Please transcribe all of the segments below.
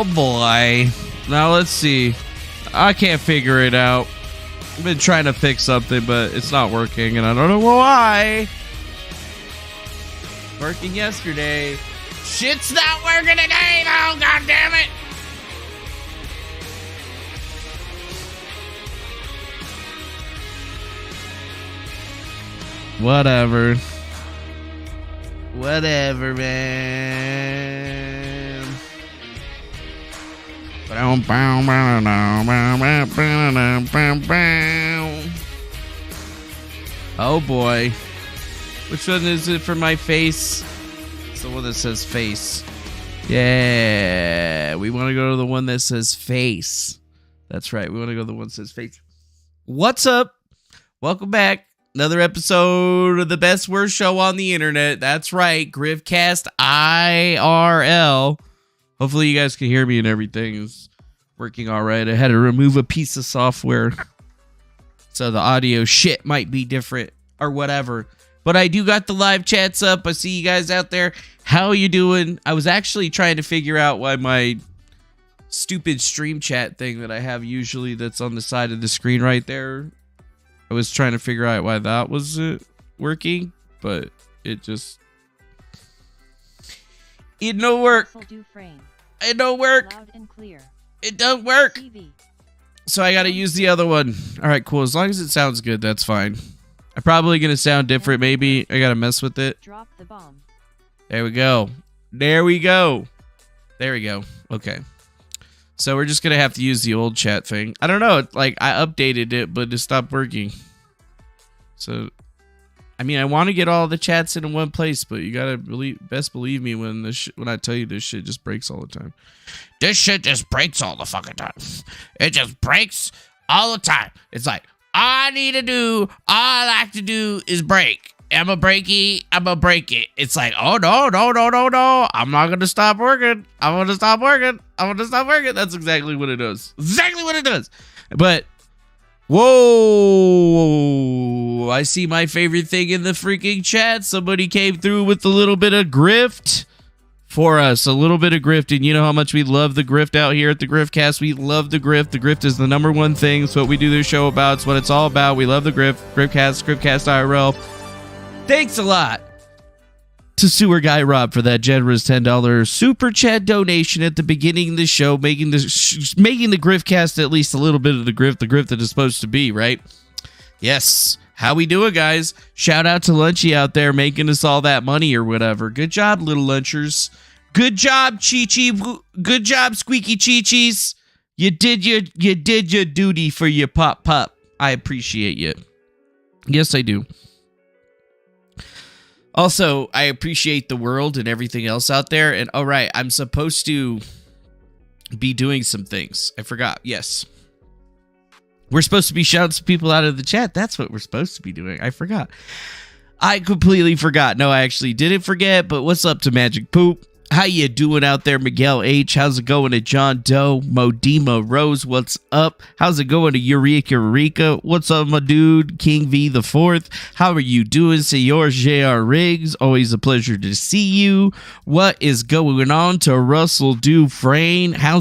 Oh boy. Now let's see. I can't figure it out. I've been trying to fix something, but it's not working, and I don't know why. Working yesterday. Shit's not working today, though. God damn it. Whatever. Whatever, man. Oh boy. Which one is it for my face? It's the one that says face. Yeah. We want to go to the one that says face. That's right. We want to go to the one that says face. What's up? Welcome back. Another episode of the best worst show on the internet. That's right. Griftcast IRL. Hopefully you guys can hear me and everything is working all right. I had to remove a piece of software, so the audio shit might be different or whatever. But I do got the live chats up. I see you guys out there. How are you doing? I was actually trying to figure out why my stupid stream chat thing that I have usually that's on the side of the screen right there, I was trying to figure out why that wasn't working, but it just... It don't work. It don't work. Loud and clear. It don't work. TV. So I gotta use the other one. Alright, cool. As long as it sounds good, that's fine. I'm probably gonna sound different, maybe. I gotta mess with it. Drop the bomb. There we go. There we go. There we go. Okay. So we're just gonna have to use the old chat thing. I don't know. Like, I updated it, but it stopped working. So, I mean, I want to get all the chats in one place, but you gotta best believe me when I tell you this shit just breaks all the time. This shit just breaks all the fucking time. It just breaks all the time. It's like, all I like to do is break. I'm a breaky. I'm a break it. It's like, oh no. I'm not gonna stop working. I'm gonna stop working. That's exactly what it does. Exactly what it does. But whoa, I see my favorite thing in the freaking chat. Somebody came through with a little bit of grift for us. A little bit of grift. And you know how much we love the grift out here at the Griftcast. We love the grift. The grift is the number one thing. It's what we do this show about. It's what it's all about. We love the grift. Griftcast IRL. Thanks a lot to Sewer Guy Rob for that generous $10 super chat donation at the beginning of the show, making the Griftcast at least a little bit of the grift that it's supposed to be, right? Yes. How we doing, guys? Shout out to Lunchy out there making us all that money or whatever. Good job, little lunchers. Good job, Chi-Chi. Good job, Squeaky Chi-Chis. You did your duty for your pop. I appreciate you. Yes, I do. Also, I appreciate the world and everything else out there. And all right, I'm supposed to be doing some things. I forgot. Yes. We're supposed to be shouting some people out of the chat. That's what we're supposed to be doing. I forgot. I completely forgot. No, I actually didn't forget. But what's up to Magic Poop? How you doing out there, Miguel H? How's it going to John Doe? Modima Rose, what's up? How's it going to Eureka? What's up, my dude? King V the Fourth. How are you doing, Senor J.R. Riggs? Always a pleasure to see you. What is going on to Russell Dufresne? How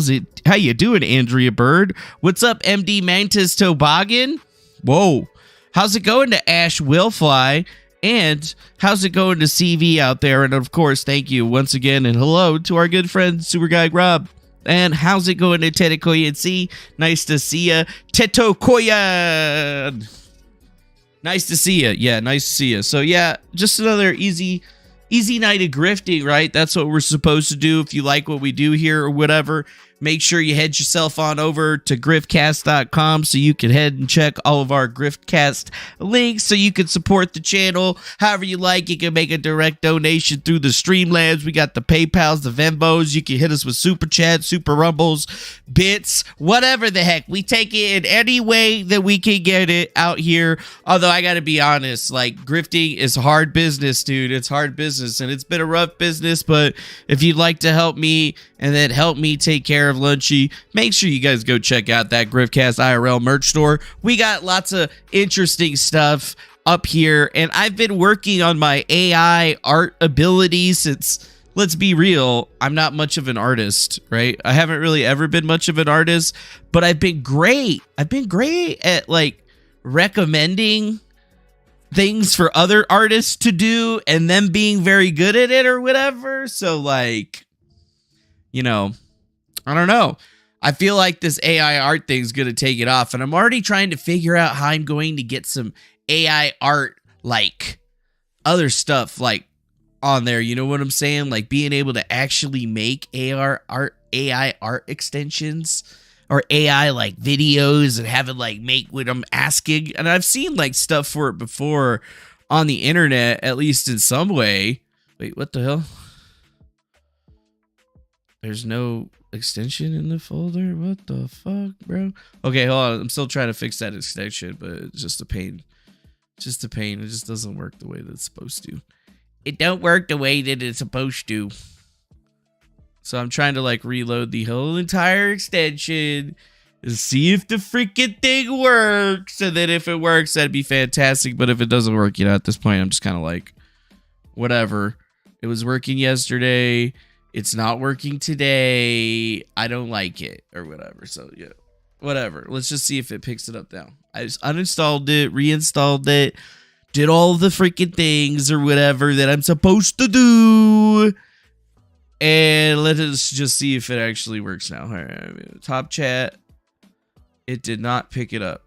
you doing, Andrea Bird? What's up, MD Mantis Toboggan? Whoa. How's it going to Ash Willfly? And how's it going to CV out there? And of course, thank you once again. And hello to our good friend, Super Guy Rob. And how's it going to Tetekoyan C? Nice to see ya. Tetokoyan! Nice to see ya. Yeah, nice to see ya. So yeah, just another easy night of grifting, right? That's what we're supposed to do. If you like what we do here or whatever, make sure you head yourself on over to griftcast.com so you can head and check all of our Griftcast links so you can support the channel however you like. You can make a direct donation through the Streamlabs. We got the PayPals, the Venmos. You can hit us with Super Chat, Super Rumbles, bits, whatever the heck. We take it in any way that we can get it out here. Although I gotta be honest, like, grifting is hard business, dude. It's hard business, and it's been a rough business, but if you'd like to help me and then help me take care of Lunchy, make sure you guys go check out that Griftcast IRL merch store. We got lots of interesting stuff up here, and I've been working on my AI art ability since, let's be real, I'm not much of an artist, right? I haven't really ever been much of an artist, but I've been great. I've been great at, like, recommending things for other artists to do and them being very good at it or whatever. So like, you know, I don't know. I feel like this AI art thing's going to take it off, and I'm already trying to figure out how I'm going to get some AI art, like other stuff like on there. You know what I'm saying? Like being able to actually make AI art extensions or AI like videos and have it like make what I'm asking. And I've seen like stuff for it before on the internet, at least in some way. Wait, what the hell? There's no extension in the folder. What the fuck, bro? Okay, hold on. I'm still trying to fix that extension, but it's just a pain. Just a pain. It just doesn't work the way that it's supposed to. It don't work the way that it's supposed to. So I'm trying to like reload the whole entire extension and see if the freaking thing works. And then if it works, that'd be fantastic. But if it doesn't work, you know, at this point, I'm just kind of like, whatever. It was working yesterday. It's not working today. I don't like it or whatever. So yeah, whatever. Let's just see if it picks it up now. I just uninstalled it, reinstalled it, did all the freaking things or whatever that I'm supposed to do. And let us just see if it actually works now. All right, top chat. It did not pick it up.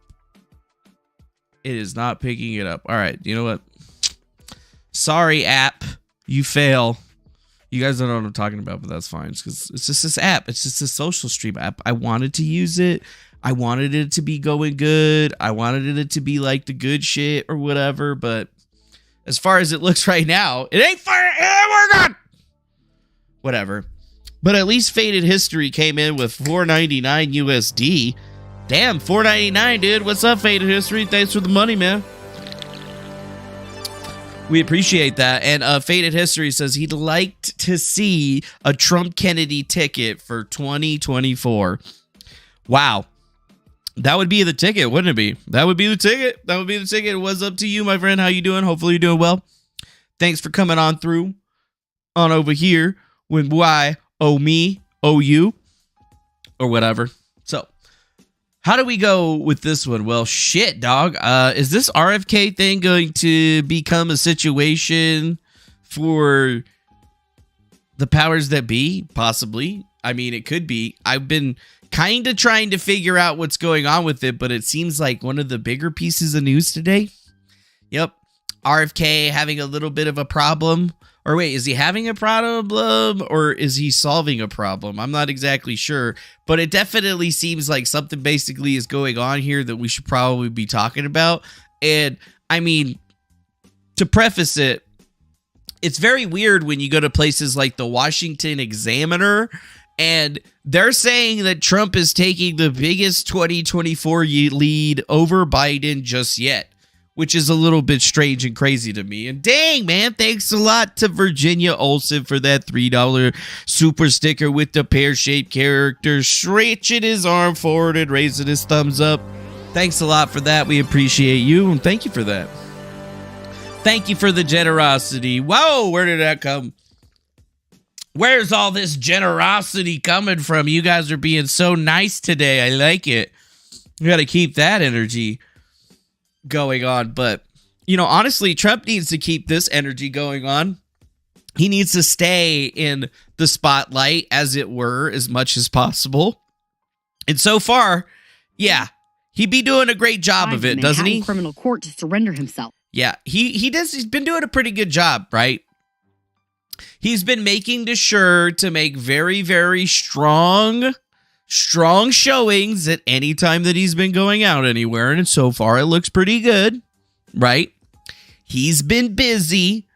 It is not picking it up. All right, you know what? Sorry, app. You fail. You guys don't know what I'm talking about, but that's fine. It's because it's just this app. It's just a social stream app. I wanted to use it. I wanted it to be going good. I wanted it to be like the good shit or whatever. But as far as it looks right now, it ain't working. Whatever. But at least Faded History came in with $4.99 USD. Damn, $4.99, dude. What's up, Faded History? Thanks for the money, man. We appreciate that. And Faded History says he'd like to see a Trump Kennedy ticket for 2024. Wow. That would be the ticket, wouldn't it be? That would be the ticket. That would be the ticket. What's up to you, my friend? How you doing? Hopefully you're doing well. Thanks for coming on through on over here with why oh me, oh you, or whatever. So how do we go with this one? Well, shit, dog. Is this RFK thing going to become a situation for the powers that be? Possibly. I mean, it could be. I've been kind of trying to figure out what's going on with it, but it seems like one of the bigger pieces of news today. Yep. RFK having a little bit of a problem. Or wait, is he having a problem or is he solving a problem? I'm not exactly sure, but it definitely seems like something basically is going on here that we should probably be talking about. And I mean, to preface it, it's very weird when you go to places like the Washington Examiner and they're saying that Trump is taking the biggest 2024 lead over Biden just yet, which is a little bit strange and crazy to me. And dang, man, thanks a lot to Virginia Olsen for that $3 super sticker with the pear-shaped character stretching his arm forward and raising his thumbs up. Thanks a lot for that. We appreciate you, and thank you for that. Thank you for the generosity. Whoa, where did that come? Where's all this generosity coming from? You guys are being so nice today. I like it. We got to keep that energy going on. But, you know, honestly, Trump needs to keep this energy going on. He needs to stay in the spotlight, as it were, as much as possible. And so far, yeah, he'd be doing a great job of it, doesn't he? Criminal court to surrender himself. Yeah, he does. He's been doing a pretty good job, right? He's been making sure to make very, very strong showings at any time that he's been going out anywhere. And so far, it looks pretty good, right? He's been busy.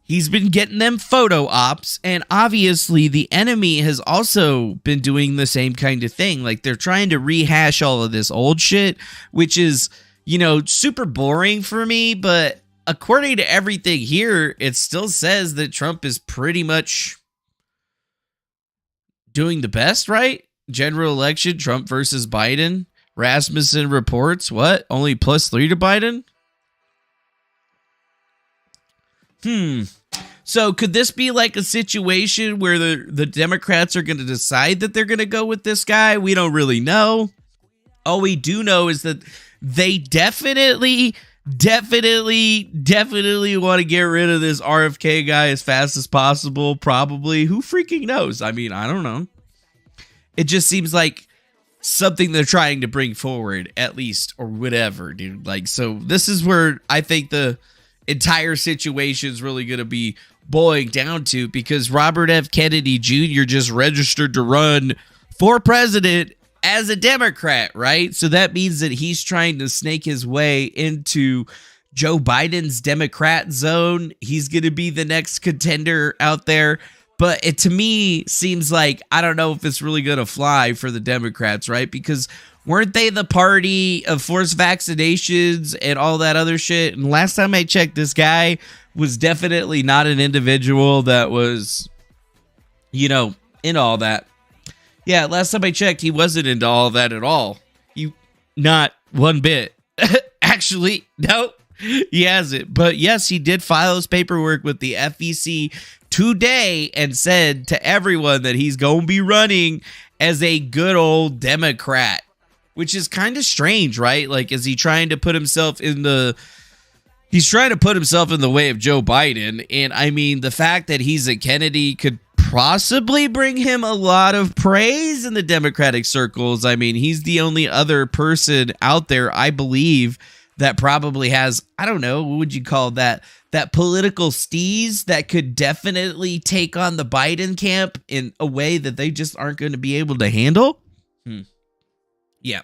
He's been getting them photo ops. And obviously, the enemy has also been doing the same kind of thing. Like, they're trying to rehash all of this old shit, which is, you know, super boring for me. But according to everything here, it still says that Trump is pretty much doing the best, right? General election, Trump versus Biden. Rasmussen reports, what? Only +3 to Biden? So could this be like a situation where the Democrats are going to decide that they're going to go with this guy? We don't really know. All we do know is that they definitely want to get rid of this RFK guy as fast as possible. Probably. Who freaking knows? I mean, I don't know. It just seems like something they're trying to bring forward, at least, or whatever, dude. Like, so this is where I think the entire situation is really going to be boiling down to, because Robert F. Kennedy Jr. just registered to run for president as a Democrat, right? So that means that he's trying to snake his way into Joe Biden's Democrat zone. He's going to be the next contender out there. But it, to me, seems like, I don't know if it's really going to fly for the Democrats, right? Because weren't they the party of forced vaccinations and all that other shit? And last time I checked, this guy was definitely not an individual that was, you know, in all that. Yeah, last time I checked, he wasn't into all that at all. Not one bit. Actually, no, he hasn't. But yes, he did file his paperwork with the FEC today and said to everyone that he's going to be running as a good old Democrat, which is kind of strange, right? Like, is he trying to put himself in the... He's trying to put himself in the way of Joe Biden. And I mean, the fact that he's a Kennedy could possibly bring him a lot of praise in the Democratic circles. I mean, he's the only other person out there, I believe, that probably has, I don't know, what would you call that political steez that could definitely take on the Biden camp in a way that they just aren't going to be able to handle. Yeah.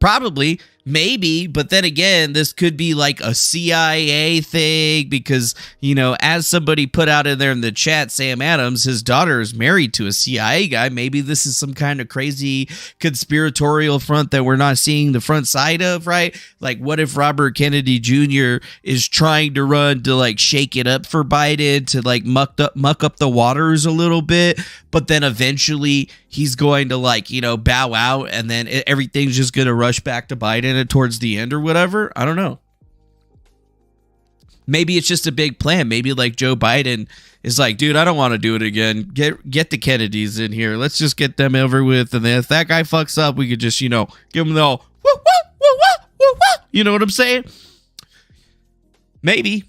Probably, maybe, but then again, this could be like a CIA thing because, you know, as somebody put out in there in the chat, Sam Adams, his daughter is married to a CIA guy. Maybe this is some kind of crazy conspiratorial front that we're not seeing the front side of, right? Like, what if Robert Kennedy Jr. is trying to run to like shake it up for Biden, to like muck up the waters a little bit, but then eventually he's going to like, you know, bow out and then everything's just going to rush back to Biden towards the end or whatever. I don't know. Maybe it's just a big plan. Maybe like Joe Biden is like, dude, I don't want to do it again. Get the Kennedys in here. Let's just get them over with. And then if that guy fucks up, we could just, you know, give him the all, woo, woo, woo, woo, woo, woo. You know what I'm saying? Maybe.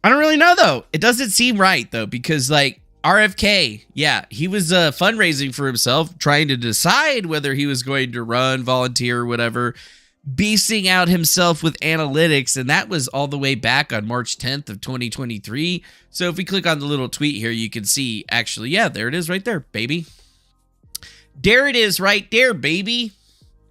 I don't really know, though. It doesn't seem right, though, because like, RFK, yeah, he was fundraising for himself, trying to decide whether he was going to run, volunteer, or whatever, beasting out himself with analytics, and that was all the way back on March 10th of 2023. So if we click on the little tweet here, you can see, actually, yeah, there it is right there, baby. There it is right there, baby.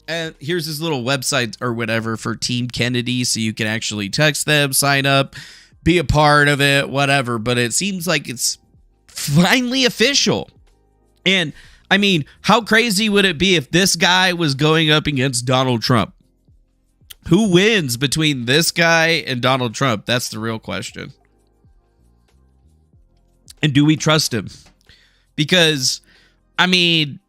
Here's his little website or whatever for Team Kennedy, so you can actually text them, sign up, be a part of it, whatever, but it seems like it's finally official. And I mean, how crazy would it be if this guy was going up against Donald Trump? Who wins between this guy and Donald Trump? That's the real question. And do we trust him? Because, I mean,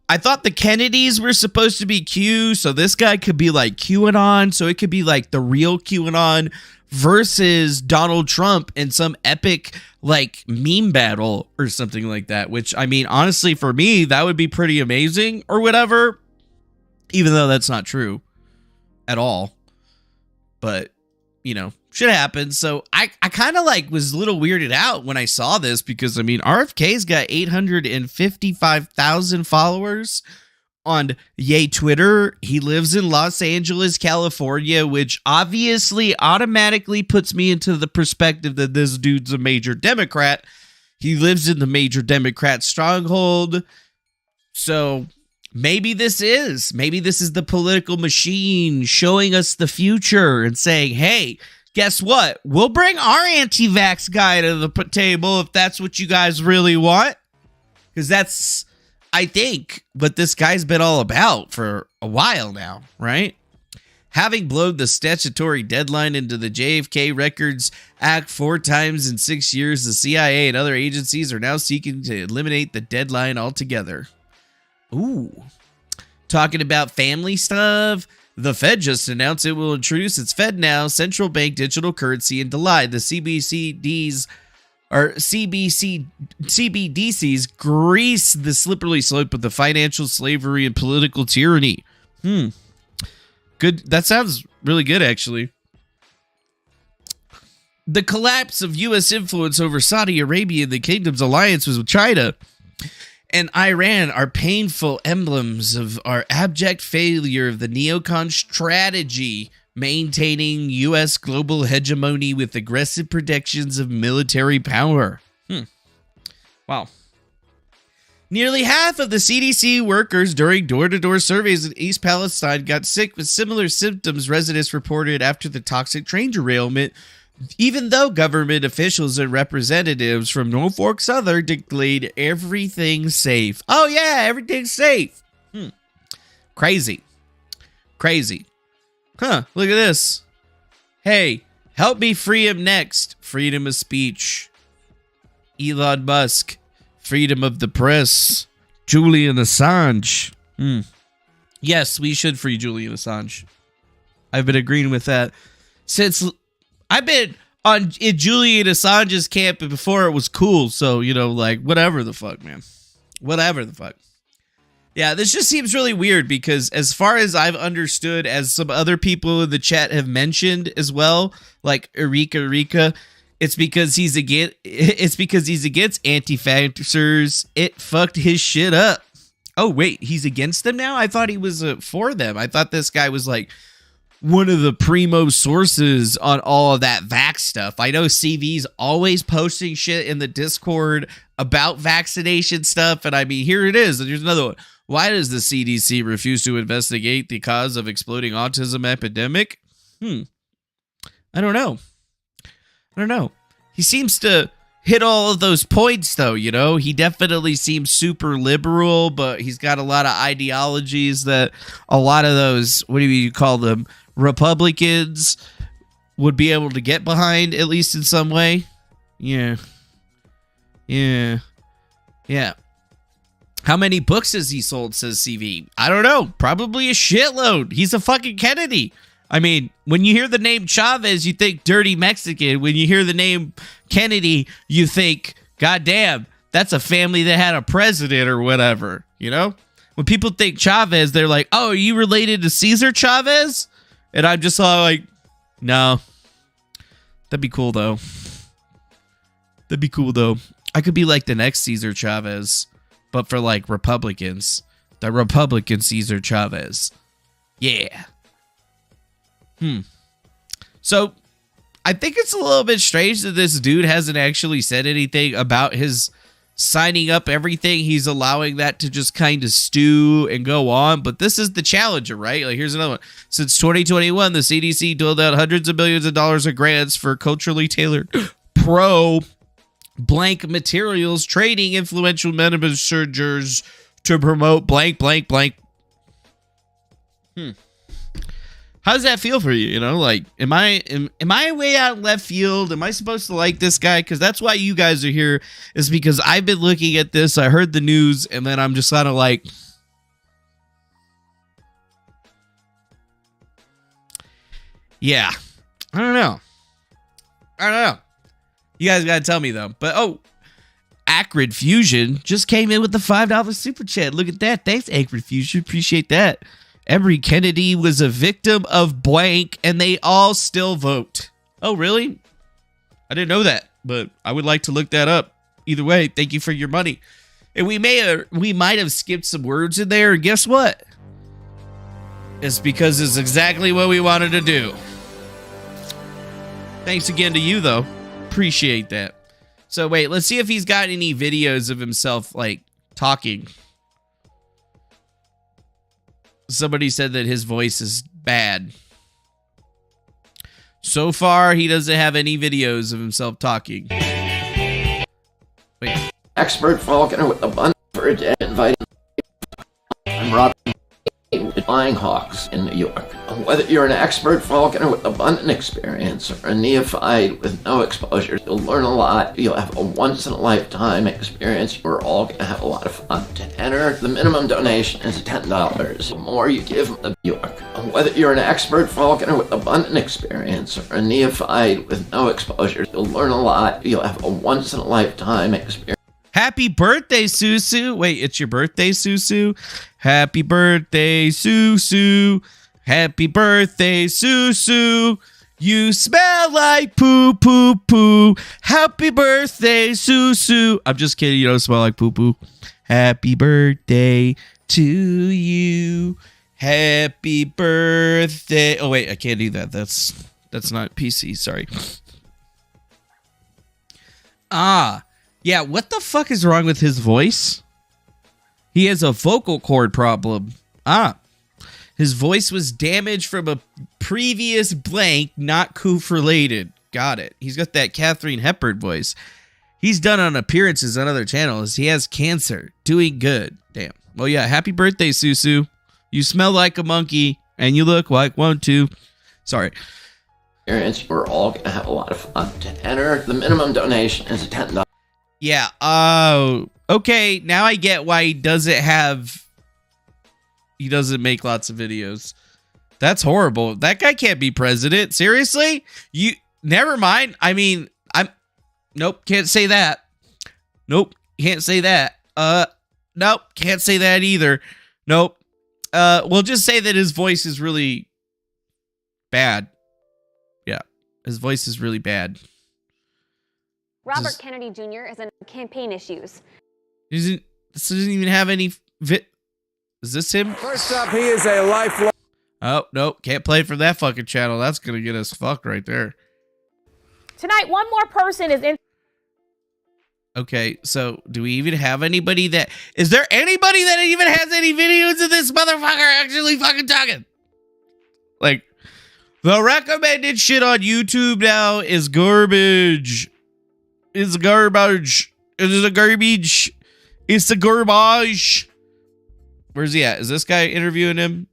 I thought the Kennedys were supposed to be Q, so this guy could be like QAnon, so it could be like the real QAnon versus Donald Trump in some epic like meme battle or something like that, which I mean, honestly, for me, that would be pretty amazing or whatever, even though that's not true at all. But, you know, shit happens. So I kind of like was a little weirded out when I saw this because, I mean, RFK's got 855,000 followers on Yay Twitter. He lives in Los Angeles, California, which obviously automatically puts me into the perspective that this dude's a major Democrat. He lives in the major Democrat stronghold. So maybe this is the political machine showing us the future and saying, hey, guess what? We'll bring our anti-vax guy to the table if that's what you guys really want. Because that's, I think, what this guy's been all about for a while now, right? Having blown the statutory deadline into the JFK Records Act 4 times in 6 years, the CIA and other agencies are now seeking to eliminate the deadline altogether. Ooh. Talking about family stuff, the Fed just announced it will introduce its FedNow central bank digital currency in July. The CBDCs grease the slippery slope of the financial slavery and political tyranny. Good Good. That sounds really good, actually. The collapse of U.S. influence over Saudi Arabia and the kingdom's alliances with China and Iran are painful emblems of our abject failure of the neocon strategy, maintaining U.S. global hegemony with aggressive predictions of military power. Wow. Nearly half of the CDC workers during door-to-door surveys in East Palestine got sick with similar symptoms residents reported after the toxic train derailment, even though government officials and representatives from Norfolk Southern declared everything safe. Oh yeah, everything's safe. Crazy. Huh, look at this. Hey, help me free him next. Freedom of speech. Elon Musk. Freedom of the press. Julian Assange. Yes, we should free Julian Assange. I've been agreeing with that since I've been in Julian Assange's camp before it was cool. So, like, whatever the fuck, man. Whatever the fuck. Yeah, this just seems really weird because as far as I've understood, as some other people in the chat have mentioned as well, like Erika, it's because he's against anti-vaxxers. It fucked his shit up. Oh, wait, he's against them now? I thought he was for them. I thought this guy was like one of the primo sources on all of that vax stuff. I know CV's always posting shit in the Discord about vaccination stuff. And I mean, here it is. And here's another one. Why does the CDC refuse to investigate the cause of exploding autism epidemic? I don't know. He seems to hit all of those points, though, He definitely seems super liberal, but he's got a lot of ideologies that a lot of those, what do you call them, Republicans would be able to get behind, at least in some way. Yeah. How many books has he sold, says CV? I don't know. Probably a shitload. He's a fucking Kennedy. I mean, when you hear the name Chavez, you think dirty Mexican. When you hear the name Kennedy, you think, goddamn, that's a family that had a president or whatever, When people think Chavez, they're like, oh, are you related to Cesar Chavez? And I'm just all like, no. That'd be cool, though. I could be like the next Cesar Chavez, but for like Republicans. The Republican Cesar Chavez. Yeah. So, I think it's a little bit strange that this dude hasn't actually said anything about his signing up everything. He's allowing that to just kind of stew and go on. But this is the challenger, right? Like, here's another one. Since 2021, the CDC doled out hundreds of millions of dollars of grants for culturally tailored pro-blank materials, training influential messengers to promote blank. How does that feel for you? Like, am I way out in left field? Am I supposed to like this guy? Because that's why you guys are here, is because I've been looking at this. I heard the news, and then I'm just kind of like, yeah, I don't know. You guys got to tell me, though. But, Acrid Fusion just came in with the $5 super chat. Look at that. Thanks, Acrid Fusion. Appreciate that. Every Kennedy was a victim of blank, and they all still vote. Oh, really? I didn't know that, but I would like to look that up. Either way, thank you for your money. And we might have skipped some words in there, and guess what? It's because it's exactly what we wanted to do. Thanks again to you, though. Appreciate that. So, wait, let's see if he's got any videos of himself, like, talking. Somebody said that his voice is bad. So far, he doesn't have any videos of himself talking. Wait. Expert falconer with a bun for a day inviting. I'm Robert with Flying Hawks in New York. Whether you're an expert falconer with abundant experience or a neophyte with no exposure, you'll learn a lot. You'll have a once-in-a-lifetime experience. We're all going to have a lot of fun. To enter, the minimum donation is $10. The more you give, the New York. Whether you're an expert falconer with abundant experience or a neophyte with no exposure, you'll learn a lot. You'll have a once-in-a-lifetime experience. Happy birthday, Susu. Wait, it's your birthday, Susu? Happy birthday, Susu. Happy birthday, Susu. You smell like poo poo poo. Happy birthday, Susu. I'm just kidding. You don't smell like poo poo. Happy birthday to you. Happy birthday. Oh wait, I can't do that. That's not PC. Sorry. Yeah. What the fuck is wrong with his voice? He has a vocal cord problem. His voice was damaged from a previous blank, not Coof related. Got it. He's got that Katharine Hepburn voice. He's done on appearances on other channels. He has cancer. Doing good. Damn. Well, yeah. Happy birthday, Susu. You smell like a monkey, and you look like one too. Sorry. We're all going to have a lot of fun. To enter, the minimum donation is $10. Yeah. Okay. Now I get why he doesn't make lots of videos. That's horrible. That guy can't be president. Seriously? Never mind. I mean, nope, can't say that. Nope, can't say that. Nope, can't say that either. Nope. We'll just say that his voice is really bad. Yeah, his voice is really bad. Robert Kennedy Jr. is in campaign issues. This doesn't even have any Is this him? First up, he is a lifelong... Oh, nope. Can't play from that fucking channel. That's going to get us fucked right there. Tonight, one more person is in... Okay, so do we even have anybody that... Is there anybody that even has any videos of this motherfucker actually fucking talking? Like, the recommended shit on YouTube now is garbage. It's garbage. It is a garbage. It's a garbage. Where's he at? Is this guy interviewing him?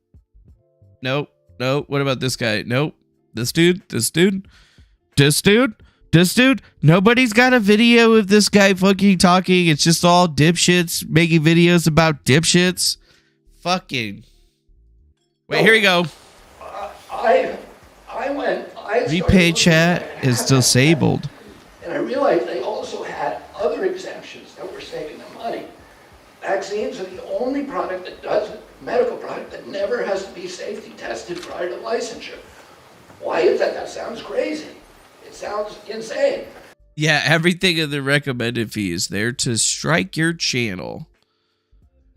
Nope. Nope. What about this guy? Nope. This dude? This dude? This dude? This dude? Nobody's got a video of this guy fucking talking. It's just all dipshits making videos about dipshits. Fucking. Wait, here we go. Repay chat is disabled. And I realized they also had other exemptions that were saving them money. Vaccines are the only product that doesn't, medical product that never has to be safety tested prior to licensure. Why is that? That sounds crazy. It sounds insane. Yeah, everything in the recommended fee is there to strike your channel.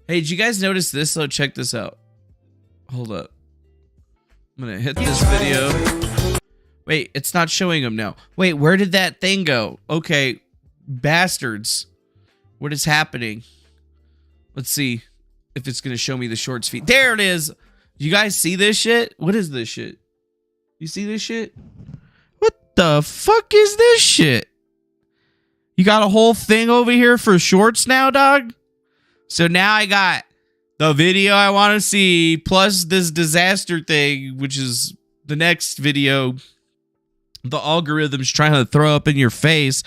Hey, did you guys notice this though? Check this out. Hold up. I'm gonna hit this video. Wait, it's not showing them now. Wait, where did that thing go? Okay, bastards. What is happening? Let's see if it's gonna show me the shorts feed. There it is. You guys see this shit? What is this shit? You see this shit? What the fuck is this shit? You got a whole thing over here for shorts now, dog? So now I got the video I want to see, plus this disaster thing, which is the next video the algorithm's trying to throw up in your face.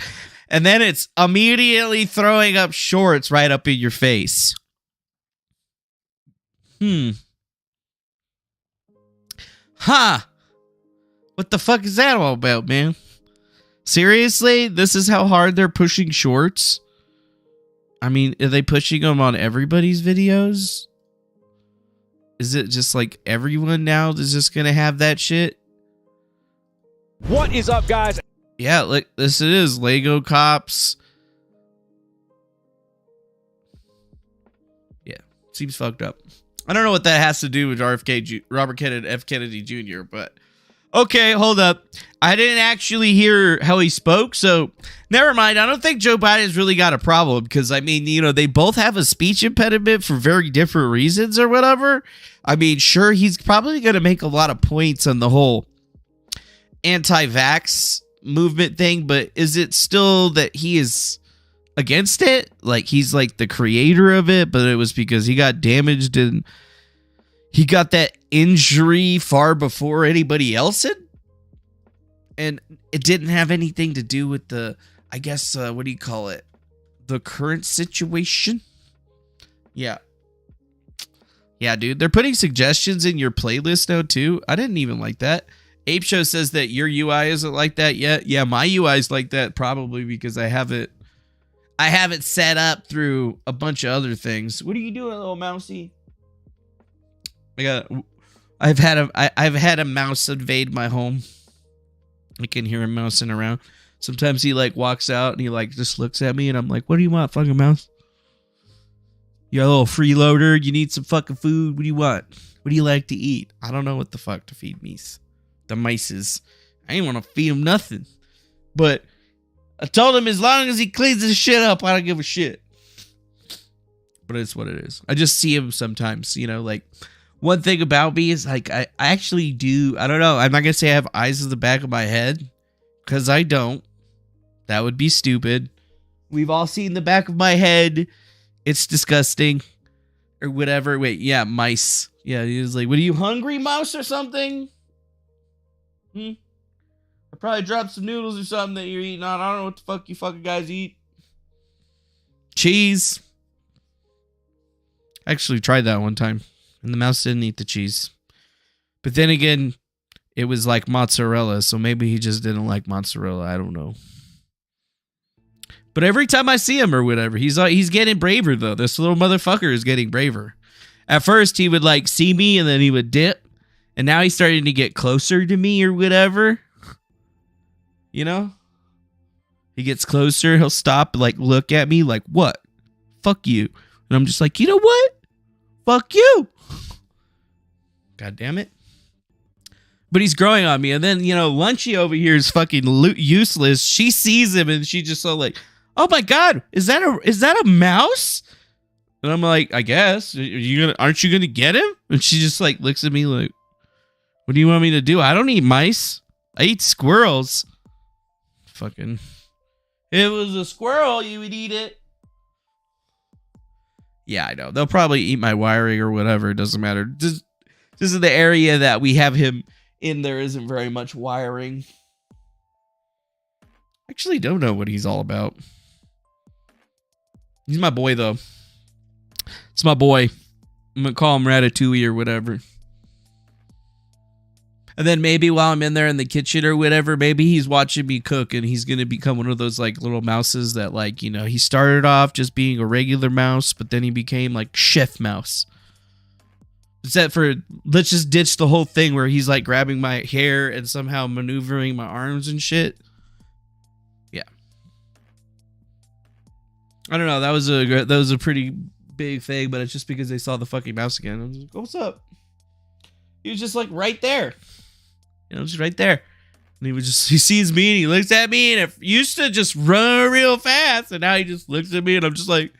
And then it's immediately throwing up shorts right up in your face. Huh. What the fuck is that all about, man? Seriously? This is how hard they're pushing shorts? I mean, are they pushing them on everybody's videos? Is it just like everyone now is just gonna have that shit? What is up, guys? Yeah, look, this it is. Lego Cops. Yeah, seems fucked up. I don't know what that has to do with RFK, Robert Kennedy, F. Kennedy Jr., but okay, hold up. I didn't actually hear how he spoke, so never mind. I don't think Joe Biden's really got a problem because, I mean, you know, they both have a speech impediment for very different reasons or whatever. I mean, sure, he's probably going to make a lot of points on the whole anti-vax movement thing, but is it still that he is against it? Like, he's like the creator of it, but it was because he got damaged and he got that injury far before anybody else did? And it didn't have anything to do with the, I guess, what do you call it? The current situation? Yeah. Yeah, dude. They're putting suggestions in your playlist now, too. I didn't even like that. Ape Show says that your UI isn't like that yet. Yeah, my UI is like that probably because I have it set up through a bunch of other things. What are you doing, little mousey? I've had a mouse invade my home. I can hear him mousing around. Sometimes he like walks out and he like just looks at me and I'm like, what do you want, fucking mouse? You a little freeloader? You need some fucking food? What do you want? What do you like to eat? I don't know what the fuck to feed mice. The mices. I ain't want to feed him nothing. But I told him as long as he cleans his shit up, I don't give a shit. But it's what it is. I just see him sometimes, you know, like one thing about me is like I actually do, I don't know, I'm not gonna say I have eyes in the back of my head, because I don't. That would be stupid. We've all seen the back of my head. It's disgusting. Or whatever. Wait, yeah, mice. Yeah, he was like, what are you hungry, mouse, or something? I probably dropped some noodles or something that you're eating on. I don't know what the fuck you fucking guys eat. Cheese. I actually tried that one time. And the mouse didn't eat the cheese. But then again, it was like mozzarella. So maybe he just didn't like mozzarella. I don't know. But every time I see him or whatever, he's getting braver, though. This little motherfucker is getting braver. At first, he would like see me and then he would dip. And now he's starting to get closer to me or whatever. You know? He gets closer. He'll stop, like look at me like, what? Fuck you. And I'm just like, you know what? Fuck you. God damn it. But he's growing on me. And then, you know, Lunchy over here is fucking useless. She sees him and she just so like, oh my God, is that a mouse? And I'm like, I guess. Aren't you gonna get him? And she just like looks at me like, what do you want me to do? I don't eat mice. I eat squirrels. Fucking. If it was a squirrel, you would eat it. Yeah, I know. They'll probably eat my wiring or whatever. It doesn't matter. Just in the area that we have him in, there isn't very much wiring. Actually, don't know what he's all about. He's my boy, though. It's my boy. I'm going to call him Ratatouille or whatever. And then maybe while I'm in there in the kitchen or whatever, maybe he's watching me cook and he's going to become one of those like little mouses that like, you know, he started off just being a regular mouse, but then he became like chef mouse. Except for, let's just ditch the whole thing where he's like grabbing my hair and somehow maneuvering my arms and shit. Yeah. I don't know. That was a pretty big thing, but it's just because they saw the fucking mouse again. I was like, what's up? He was just like right there. You know, just right there. And he sees me and he looks at me, and it used to just run real fast. And now he just looks at me and I'm just like,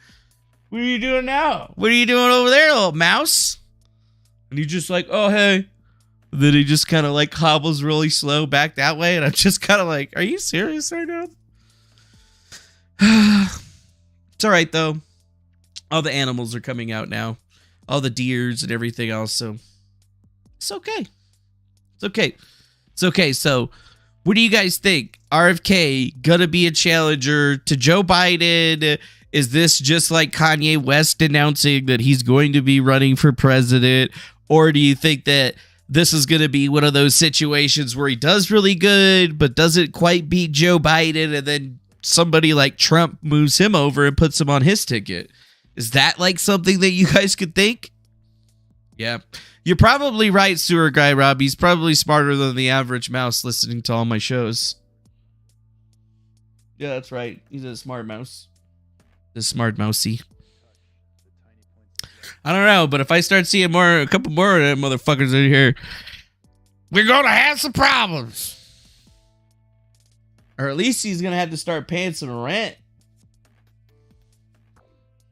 what are you doing now? What are you doing over there, little mouse? And he's just like, oh, hey. And then he just kind of like hobbles really slow back that way. And I'm just kind of like, are you serious right now? It's all right, though. All the animals are coming out now. All the deers and everything else. So it's okay. It's okay. It's okay. So what do you guys think? RFK gonna be a challenger to Joe Biden? Is this just like Kanye West announcing that he's going to be running for president? Or do you think that this is going to be one of those situations where he does really good, but doesn't quite beat Joe Biden, and then somebody like Trump moves him over and puts him on his ticket? Is that like something that you guys could think? Yeah. You're probably right, Sewer Guy Rob. He's probably smarter than the average mouse listening to all my shows. Yeah, that's right. He's a smart mouse. The smart mousey. I don't know, but if I start seeing a couple more of them motherfuckers in here, we're gonna have some problems. Or at least he's gonna have to start paying some rent.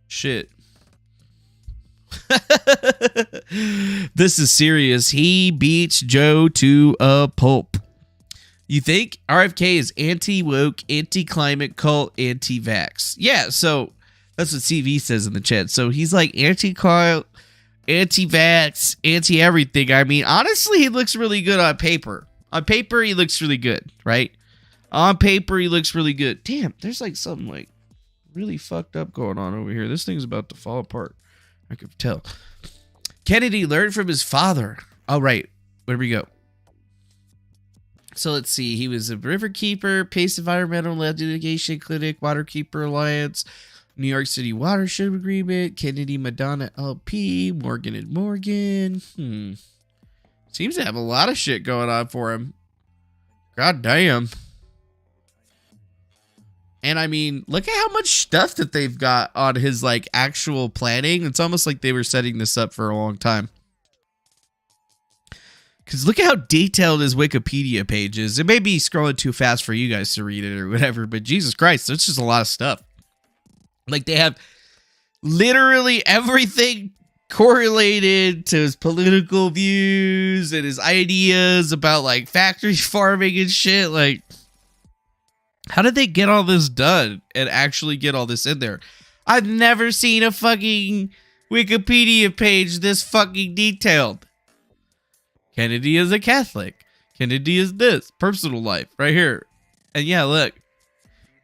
Shit. This is serious. He beats Joe to a pulp. You think RFK is anti-woke, anti-climate cult, anti-vax? Yeah, so that's what CV says in the chat. So he's like anti-cult, anti-vax, anti-everything. I mean, honestly, he looks really good on paper. On paper, he looks really good, right? On paper, he looks really good. Damn, there's like something like really fucked up going on over here. This thing's about to fall apart. I could tell. Kennedy learned from his father. All right, where do we go? So let's see. He was a riverkeeper, Pace Environmental Litigation Clinic, Waterkeeper Alliance, New York City Watershed Agreement, Kennedy Madonna LP, Morgan & Morgan. Seems to have a lot of shit going on for him. God damn. And I mean, look at how much stuff that they've got on his like actual planning. It's almost like they were setting this up for a long time. Because look at how detailed his Wikipedia page is. It may be scrolling too fast for you guys to read it or whatever, but Jesus Christ, that's just a lot of stuff. Like they have literally everything correlated to his political views and his ideas about like factory farming and shit. Like, how did they get all this done and actually get all this in there? I've never seen a fucking Wikipedia page this fucking detailed. Kennedy is a Catholic. Kennedy is this. Personal life. Right here. And yeah, look.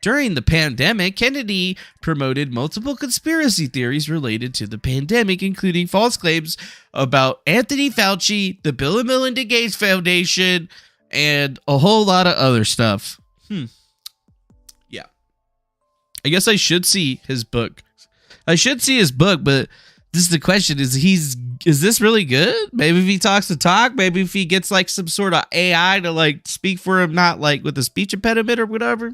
During the pandemic, Kennedy promoted multiple conspiracy theories related to the pandemic, including false claims about Anthony Fauci, the Bill and Melinda Gates Foundation, and a whole lot of other stuff. Yeah. I guess I should see his book. But this is the question, is this really good? Maybe if he talks the talk, maybe if he gets like some sort of AI to like speak for him, not like with a speech impediment or whatever.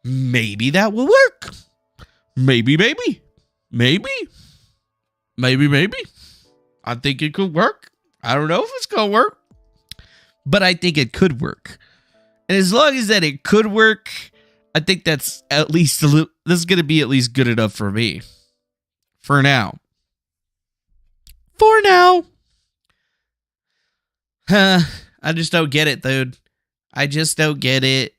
Maybe that will work. Maybe. I think it could work. I don't know if it's going to work, but I think it could work. And as long as that it could work, I think that's at least this is going to be at least good enough for me. For now. I just don't get it, dude. I just don't get it.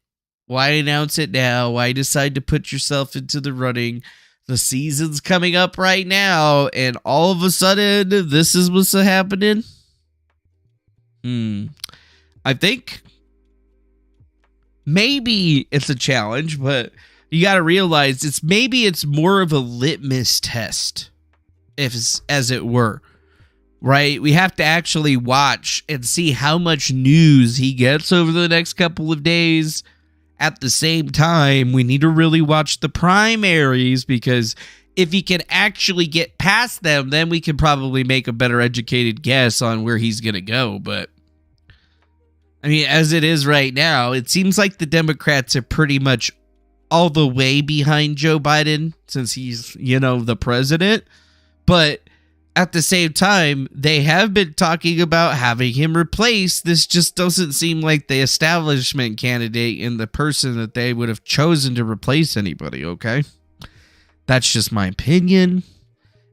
Why announce it now? Why decide to put yourself into the running? The season's coming up right now, and all of a sudden, this is what's happening? I think maybe it's a challenge, but you got to realize it's more of a litmus test, as it were, right? We have to actually watch and see how much news he gets over the next couple of days. At the same time, we need to really watch the primaries, because if he can actually get past them, then we can probably make a better educated guess on where he's going to go. But I mean, as it is right now, it seems like the Democrats are pretty much all the way behind Joe Biden since he's, the president. But at the same time, they have been talking about having him replaced. This just doesn't seem like the establishment candidate and the person that they would have chosen to replace anybody, okay? That's just my opinion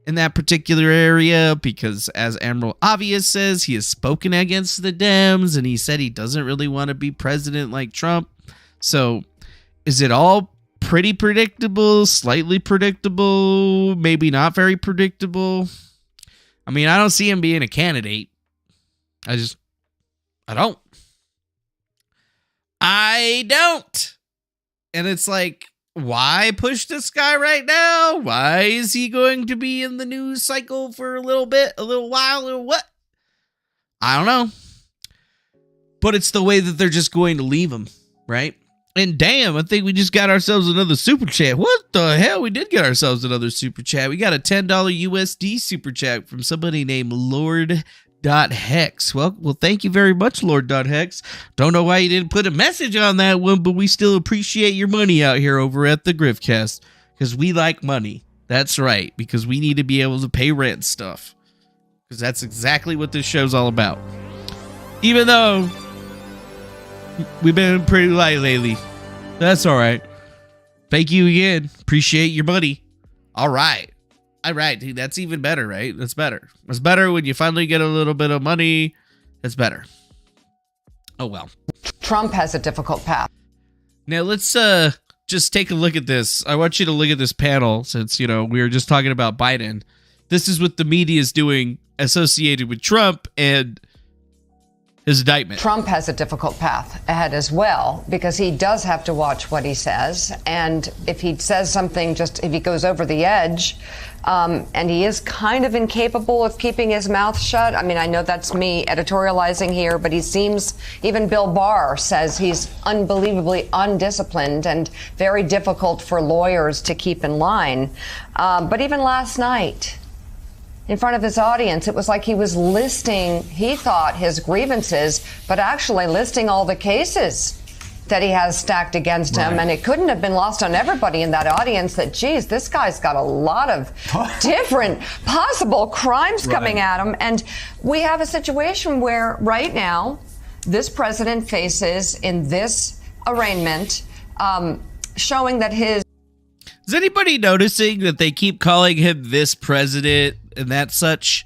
in that particular area, because as Admiral Obvious says, he has spoken against the Dems, and he said he doesn't really want to be president like Trump. So is it all pretty predictable, slightly predictable, maybe not very predictable? I mean, I don't see him being a candidate. I don't. And it's like, why push this guy right now? Why is he going to be in the news cycle for a little bit, a little while, or what? I don't know. But it's the way that they're just going to leave him, right? And damn, I think we just got ourselves another super chat. What the hell? We did get ourselves another super chat. We got a $10 USD super chat from somebody named Lord.Hex. Well, thank you very much, Lord.Hex. Don't know why you didn't put a message on that one, but we still appreciate your money out here over at the Griftcast, because we like money. That's right, because we need to be able to pay rent and stuff, because that's exactly what this show's all about. Even though we've been pretty light lately. That's all right. Thank you again. Appreciate your money. All right, dude. That's even better, right? That's better. It's better when you finally get a little bit of money. It's better. Oh, well. Trump has a difficult path. Now, let's just take a look at this. I want you to look at this panel, since, we were just talking about Biden. This is what the media is doing associated with Trump and his indictment. Trump has a difficult path ahead as well, because he does have to watch what he says. And if he says something, if he goes over the edge, and he is kind of incapable of keeping his mouth shut. I mean, I know that's me editorializing here, but he seems, even Bill Barr says he's unbelievably undisciplined and very difficult for lawyers to keep in line. But even last night, in front of his audience, it was like he was listing, he thought, his grievances, but actually listing all the cases that he has stacked against him. And it couldn't have been lost on everybody in that audience that, geez, this guy's got a lot of different possible crimes coming at him. And we have a situation where right now, this president faces in this arraignment, showing that his... Is anybody noticing that they keep calling him this president and that such?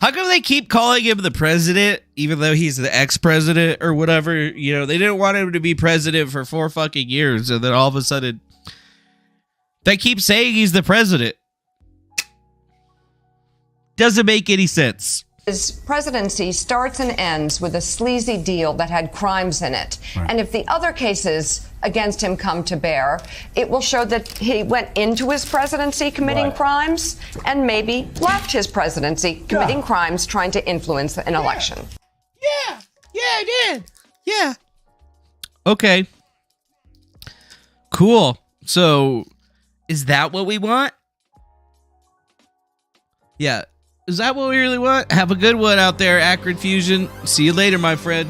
How come they keep calling him the president, even though he's the ex-president or whatever? You know, they didn't want him to be president for 4 fucking years, and then all of a sudden, they keep saying he's the president. Doesn't make any sense. His presidency starts and ends with a sleazy deal that had crimes in it. Right. And if the other cases against him come to bear, it will show that he went into his presidency committing crimes and maybe left his presidency committing crimes trying to influence an election. Yeah, I did. Yeah. Okay. Cool. So, is that what we want? Yeah. Is that what we really want? Have a good one out there, Acrid Fusion. See you later, my friend.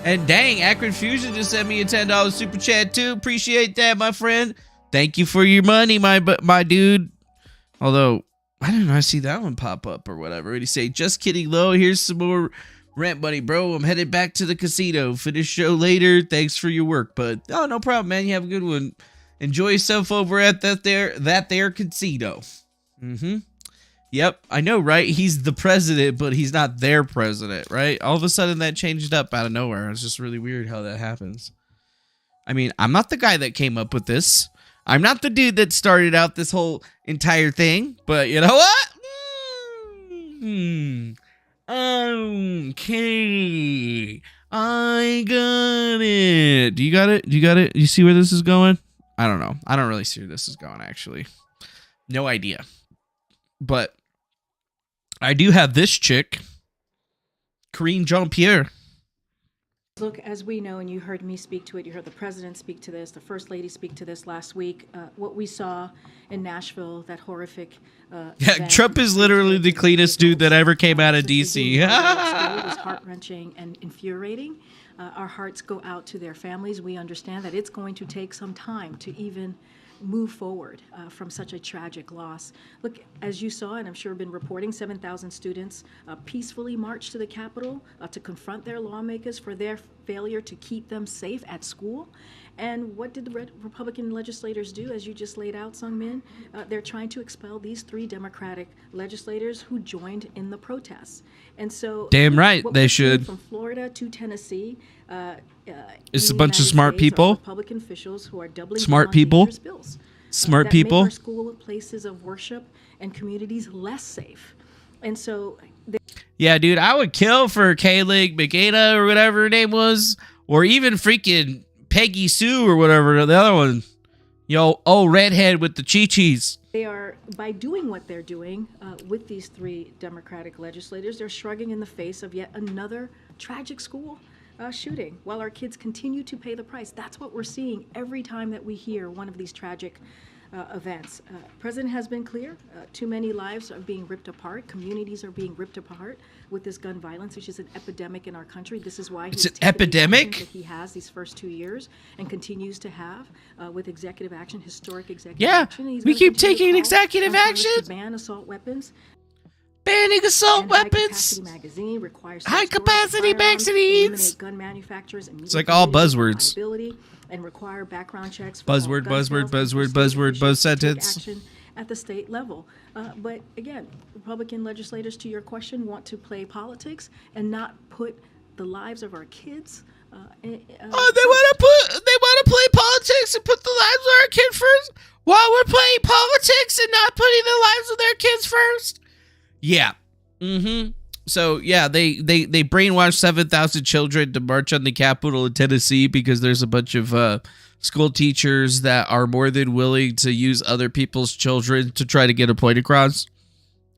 And dang, Acrid Fusion just sent me a $10 super chat too. Appreciate that, my friend. Thank you for your money, my dude. Although, I didn't know I see that one pop up or whatever. What do you say? Just kidding, Lo. Here's some more rent money, bro. I'm headed back to the casino. Finish show later. Thanks for your work, bud. Oh, no problem, man. You have a good one. Enjoy yourself over at that there casino. Yep, I know, right? He's the president, but he's not their president, right? All of a sudden, that changed up out of nowhere. It's just really weird how that happens. I mean, I'm not the guy that came up with this. I'm not the dude that started out this whole entire thing, but you know what? Okay. I got it. Do you got it? Do you see where this is going? I don't know. I don't really see where this is going, actually. No idea. But I do have this chick, Karine Jean-Pierre. Look, as we know, and you heard me speak to it, you heard the president speak to this, the first lady speak to this last week, what we saw in Nashville, that horrific event, Trump is literally the cleanest dude that ever came out of D.C. It was heart-wrenching and infuriating. Our hearts go out to their families. We understand that it's going to take some time to even move forward from such a tragic loss. Look, as you saw, and I'm sure been reporting, 7,000 students peacefully marched to the Capitol to confront their lawmakers for their failure to keep them safe at school. And what did the Republican legislators do, as you just laid out, Sung Min? They're trying to expel these 3 Democratic legislators who joined in the protests. And so, damn right, they should. From Florida to Tennessee, it's a bunch of smart people. Republican officials who are doubling smart down on people. dangerous bills, smart that people. Make our school places of worship and communities less safe. And so, yeah, dude, I would kill for Kaylee McGana or whatever her name was, or even freaking Peggy Sue or whatever the other one. Yo, old redhead with the chi-chis. They are, by doing what they're doing with these 3 Democratic legislators, they're shrugging in the face of yet another tragic school shooting while our kids continue to pay the price. That's what we're seeing every time that we hear one of these tragic events. President has been clear. Too many lives are being ripped apart. Communities are being ripped apart with this gun violence, which is an epidemic in our country. This is why it's an epidemic that he has these first 2 years and continues to have with executive action, historic executive action. Yeah, we keep taking executive action. To ban assault weapons. Banning assault weapons. High capacity magazines. Gun manufacturers. It's like all buzzwords. And require background checks. Buzzword, buzz sentence. At the state level. But again, Republican legislators, to your question, want to play politics and not put the lives of our kids. They want to play politics and put the lives of our kids first while we're playing politics and not putting the lives of their kids first. Yeah. So yeah, they brainwashed 7,000 children to march on the Capitol in Tennessee because there's a bunch of school teachers that are more than willing to use other people's children to try to get a point across.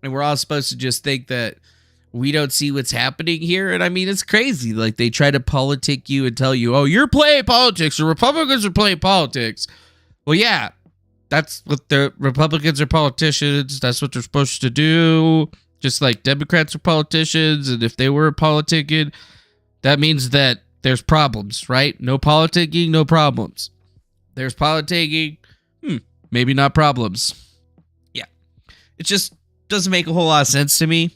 And we're all supposed to just think that we don't see what's happening here. And I mean, it's crazy. Like, they try to politic you and tell you, oh, you're playing politics, or Republicans are playing politics. Well, yeah, That's what the Republicans are politicians. That's what they're supposed to do. Just like Democrats are politicians. And if they were a politicking, that means that there's problems, right? No politicking, no problems. There's politicking, maybe not problems. Yeah. It just doesn't make a whole lot of sense to me.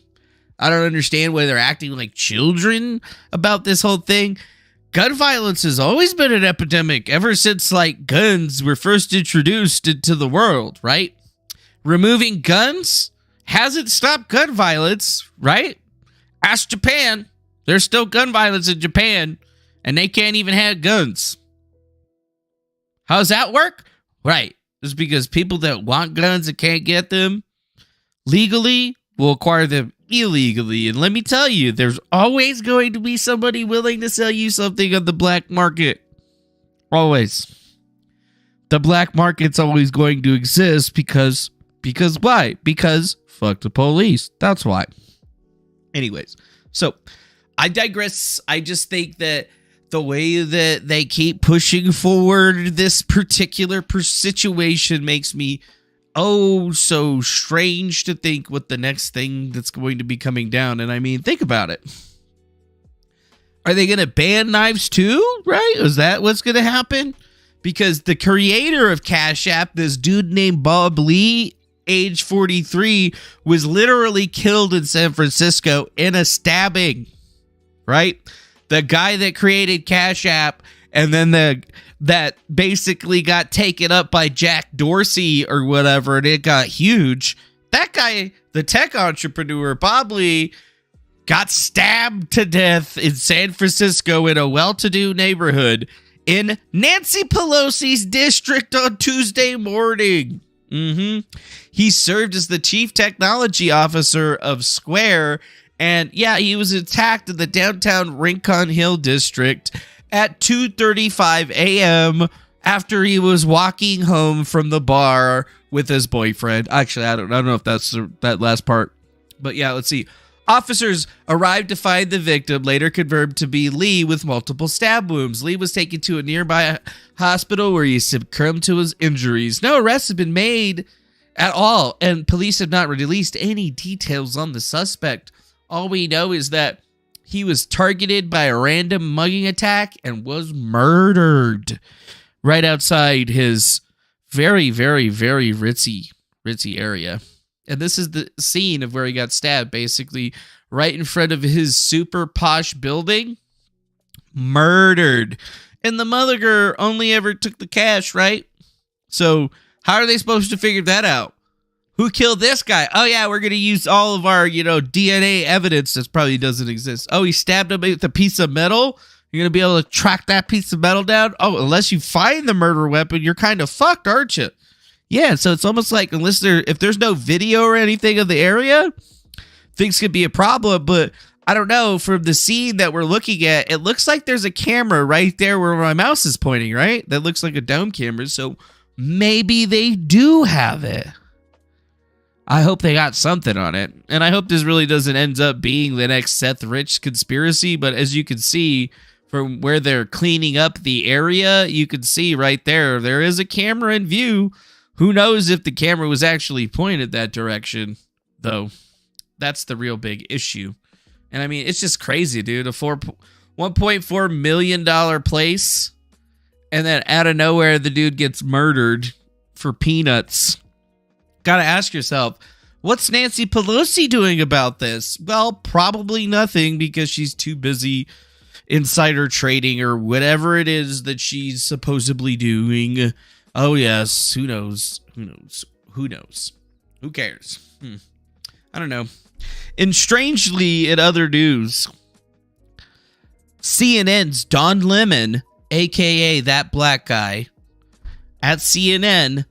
I don't understand why they're acting like children about this whole thing. Gun violence has always been an epidemic ever since, like, guns were first introduced into the world, right? Removing guns hasn't stopped gun violence, right? Ask Japan. There's still gun violence in Japan, and they can't even have guns. How does that work? Right. It's because people that want guns and can't get them legally will acquire them illegally. And let me tell you, there's always going to be somebody willing to sell you something on the black market. Always. The black market's always going to exist because why? Because fuck the police. That's why. Anyways, so I digress. I just think that the way that they keep pushing forward this particular situation makes me so strange to think what the next thing that's going to be coming down. And I mean, think about it. Are they going to ban knives too? Right? Is that what's going to happen? Because the creator of Cash App, this dude named Bob Lee, age 43, was literally killed in San Francisco in a stabbing. Right? The guy that created Cash App, and then that basically got taken up by Jack Dorsey or whatever, and it got huge. That guy, the tech entrepreneur, Bob Lee, got stabbed to death in San Francisco in a well-to-do neighborhood in Nancy Pelosi's district on Tuesday morning. He served as the chief technology officer of Square, and yeah, he was attacked in the downtown Rincon Hill district at 2:35 a.m. after he was walking home from the bar with his boyfriend. Actually, I don't know if that's that last part. But yeah, let's see. Officers arrived to find the victim, later confirmed to be Lee, with multiple stab wounds. Lee was taken to a nearby hospital where he succumbed to his injuries. No arrests have been made at all, and police have not released any details on the suspect. All we know is that he was targeted by a random mugging attack and was murdered right outside his very, very, very ritzy area. And this is the scene of where he got stabbed, basically right in front of his super posh building. Murdered. And the mother only ever took the cash, right? So how are they supposed to figure that out? Who killed this guy? Oh, yeah, we're going to use all of our, DNA evidence that probably doesn't exist. Oh, he stabbed him with a piece of metal? You're going to be able to track that piece of metal down? Oh, unless you find the murder weapon, you're kind of fucked, aren't you? Yeah, so it's almost like if there's no video or anything of the area, things could be a problem. But I don't know, from the scene that we're looking at, it looks like there's a camera right there where my mouse is pointing, right? That looks like a dome camera. So maybe they do have it. I hope they got something on it. And I hope this really doesn't end up being the next Seth Rich conspiracy. But as you can see from where they're cleaning up the area, you can see right there is a camera in view. Who knows if the camera was actually pointed that direction, though. That's the real big issue. And I mean, it's just crazy, dude. A $1.4 million place. And then out of nowhere, the dude gets murdered for peanuts. Gotta ask yourself, what's Nancy Pelosi doing about this? Well, probably nothing, because she's too busy insider trading or whatever it is that she's supposedly doing. Oh, yes. Who knows? Who cares? I don't know. And strangely, in other news, CNN's Don Lemon, a.k.a. that black guy, at CNN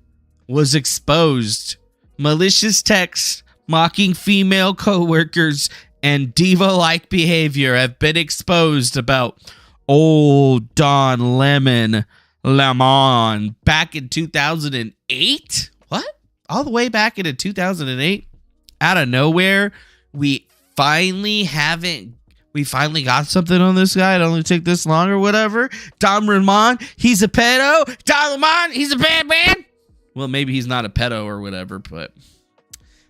was exposed. Malicious texts mocking female coworkers and diva-like behavior have been exposed about old Don Lemon back in 2008. What? All the way back into 2008? Out of nowhere, we finally got something on this guy. It only took this long or whatever. Don Lemon, he's a pedo. Don Lemon, he's a bad man. Well, maybe he's not a pedo or whatever, but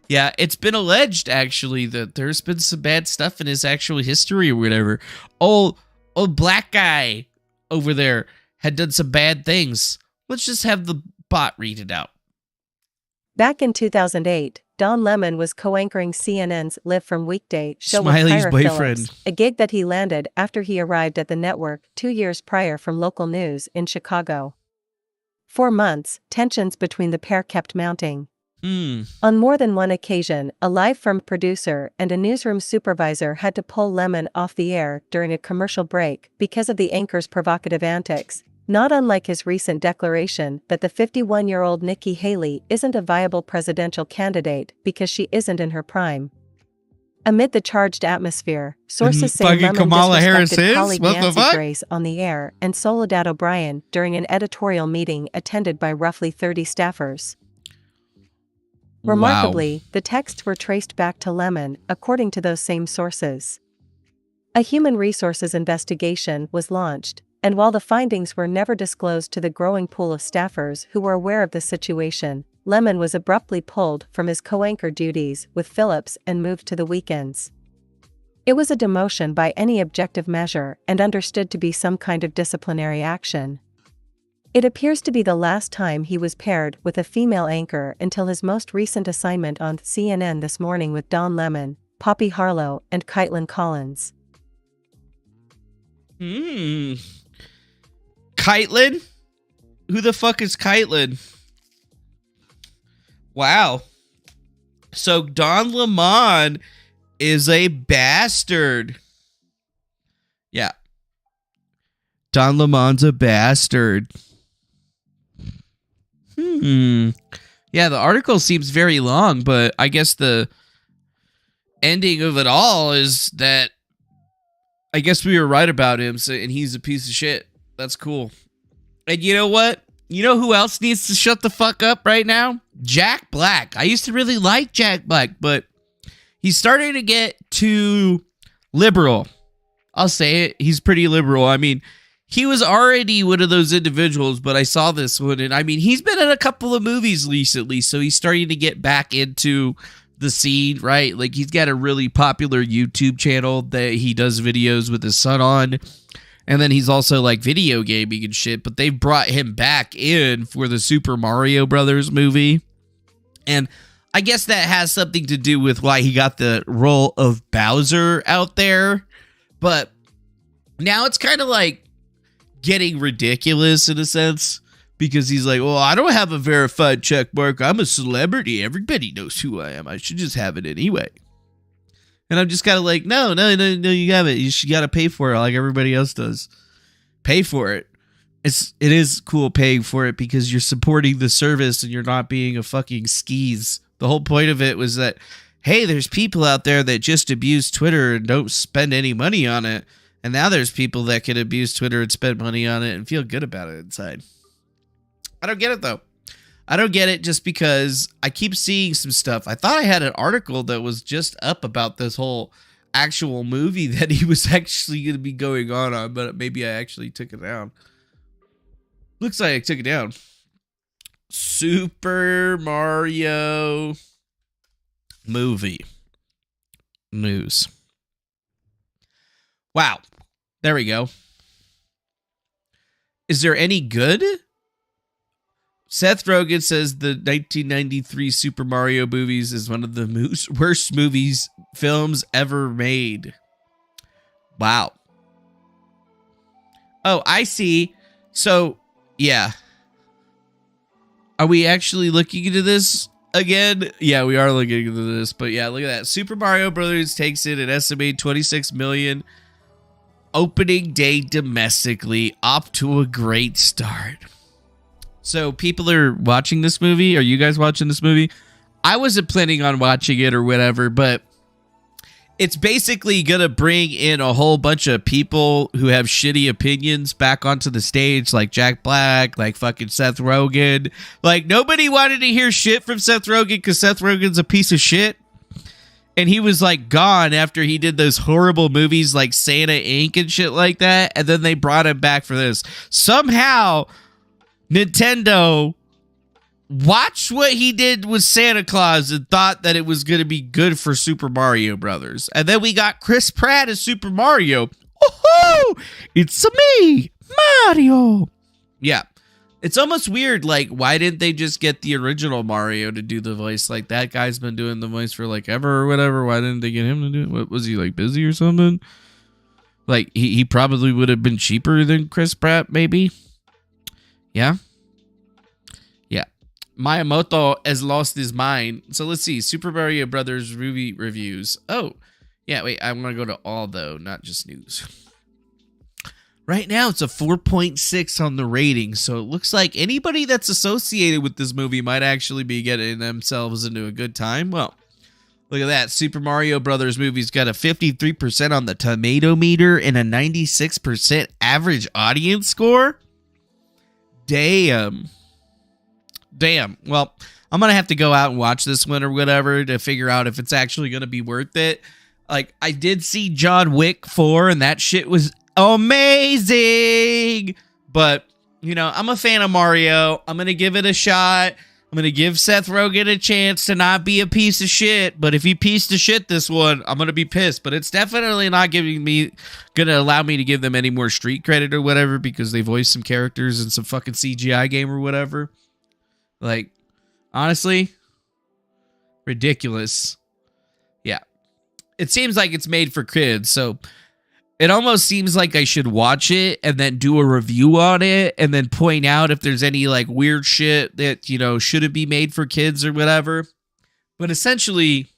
yeah, it's been alleged actually that there's been some bad stuff in his actual history or whatever. Old black guy over there had done some bad things. Let's just have the bot read it out. Back in 2008, Don Lemon was co-anchoring CNN's Live from Weekday show Smiley's with Tyra boyfriend. Phillips, a gig that he landed after he arrived at the network 2 years prior from local news in Chicago. For months, tensions between the pair kept mounting. On more than one occasion, a live firm producer and a newsroom supervisor had to pull Lemon off the air during a commercial break because of the anchor's provocative antics, not unlike his recent declaration that the 51-year-old Nikki Haley isn't a viable presidential candidate because she isn't in her prime. Amid the charged atmosphere, sources say Lemon Kamala Harris disrespected is? colleague What the Nancy fuck? Grace on the air and Soledad O'Brien during an editorial meeting attended by roughly 30 staffers. Remarkably, the texts were traced back to Lemon, according to those same sources. A human resources investigation was launched, and while the findings were never disclosed to the growing pool of staffers who were aware of the situation, Lemon was abruptly pulled from his co-anchor duties with Phillips and moved to the weekends. It was a demotion by any objective measure and understood to be some kind of disciplinary action. It appears to be the last time he was paired with a female anchor until his most recent assignment on CNN This Morning with Don Lemon, Poppy Harlow, and Caitlin Collins. Caitlin? Who the fuck is Caitlin? Wow. So Don Lemon is a bastard. Yeah. Don Lemon's a bastard. Yeah, the article seems very long, but I guess the ending of it all is that I guess we were right about him, and he's a piece of shit. That's cool. And you know what? You know who else needs to shut the fuck up right now? Jack Black. I used to really like Jack Black, but he's starting to get too liberal. I'll say it. He's pretty liberal. I mean, he was already one of those individuals, but I saw this one, and I mean, he's been in a couple of movies recently, so he's starting to get back into the scene, right? Like, he's got a really popular YouTube channel that he does videos with his son on, and then he's also, like, video gaming and shit, but they've brought him back in for the Super Mario Brothers movie, and I guess that has something to do with why he got the role of Bowser out there, but now it's kind of like getting ridiculous in a sense, because he's like, well, I don't have a verified check mark. I'm a celebrity. Everybody knows who I am. I should just have it anyway. And I'm just kind of like, no, you have it. You should got to pay for it like everybody else does. Pay for it. It is cool paying for it because you're supporting the service and you're not being a fucking skis. The whole point of it was that, hey, there's people out there that just abuse Twitter and don't spend any money on it. And now there's people that can abuse Twitter and spend money on it and feel good about it inside. I don't get it, though. I don't get it just because I keep seeing some stuff. I thought I had an article that was just up about this whole actual movie that he was actually going to be going on, but maybe I actually took it down. Looks like I took it down. Super Mario movie news. Wow. There we go. Is there any good? Seth Rogen says the 1993 Super Mario movies is one of the worst films ever made. Wow. Oh, I see. So, yeah. Are we actually looking into this again? Yeah, we are looking into this. But yeah, look at that. Super Mario Brothers takes in an estimated $26 million opening day domestically, off to a great start. So people are watching this movie. Are you guys watching this movie? I wasn't planning on watching it or whatever, but it's basically going to bring in a whole bunch of people who have shitty opinions back onto the stage, like Jack Black, like fucking Seth Rogen. Like, nobody wanted to hear shit from Seth Rogen because Seth Rogen's a piece of shit. And he was like gone after he did those horrible movies like Santa Inc. and shit like that. And then they brought him back for this. Somehow, Nintendo watched what he did with Santa Claus and thought that it was going to be good for Super Mario Brothers. And then we got Chris Pratt as Super Mario. Oh, it's me, Mario. Yeah. It's almost weird. Like, why didn't they just get the original Mario to do the voice? Like, that guy's been doing the voice for like ever or whatever. Why didn't they get him to do it? What was he, like, busy or something? Like, he probably would have been cheaper than Chris Pratt, maybe. Yeah. Yeah. Miyamoto has lost his mind. So let's see. Super Mario Brothers movie reviews. Oh, yeah. Wait, I'm going to go to all, though, not just news. Right now, it's a 4.6 on the rating, so it looks like anybody that's associated with this movie might actually be getting themselves into a good time. Well, look at that. Super Mario Brothers movie's got a 53% on the tomato meter and a 96% average audience score. Damn. Well, I'm going to have to go out and watch this one or whatever to figure out if it's actually going to be worth it. Like, I did see John Wick 4, and that shit was amazing. But, you know, I'm a fan of Mario. I'm going to give it a shot. I'm going to give Seth Rogen a chance to not be a piece of shit. But if he pieced of shit this one, I'm going to be pissed. But it's definitely not going to allow me to give them any more street credit or whatever because they voiced some characters in some fucking CGI game or whatever. Like, honestly, ridiculous. Yeah. It seems like it's made for kids, so it almost seems like I should watch it and then do a review on it and then point out if there's any like weird shit that, you know, shouldn't be made for kids or whatever. But essentially,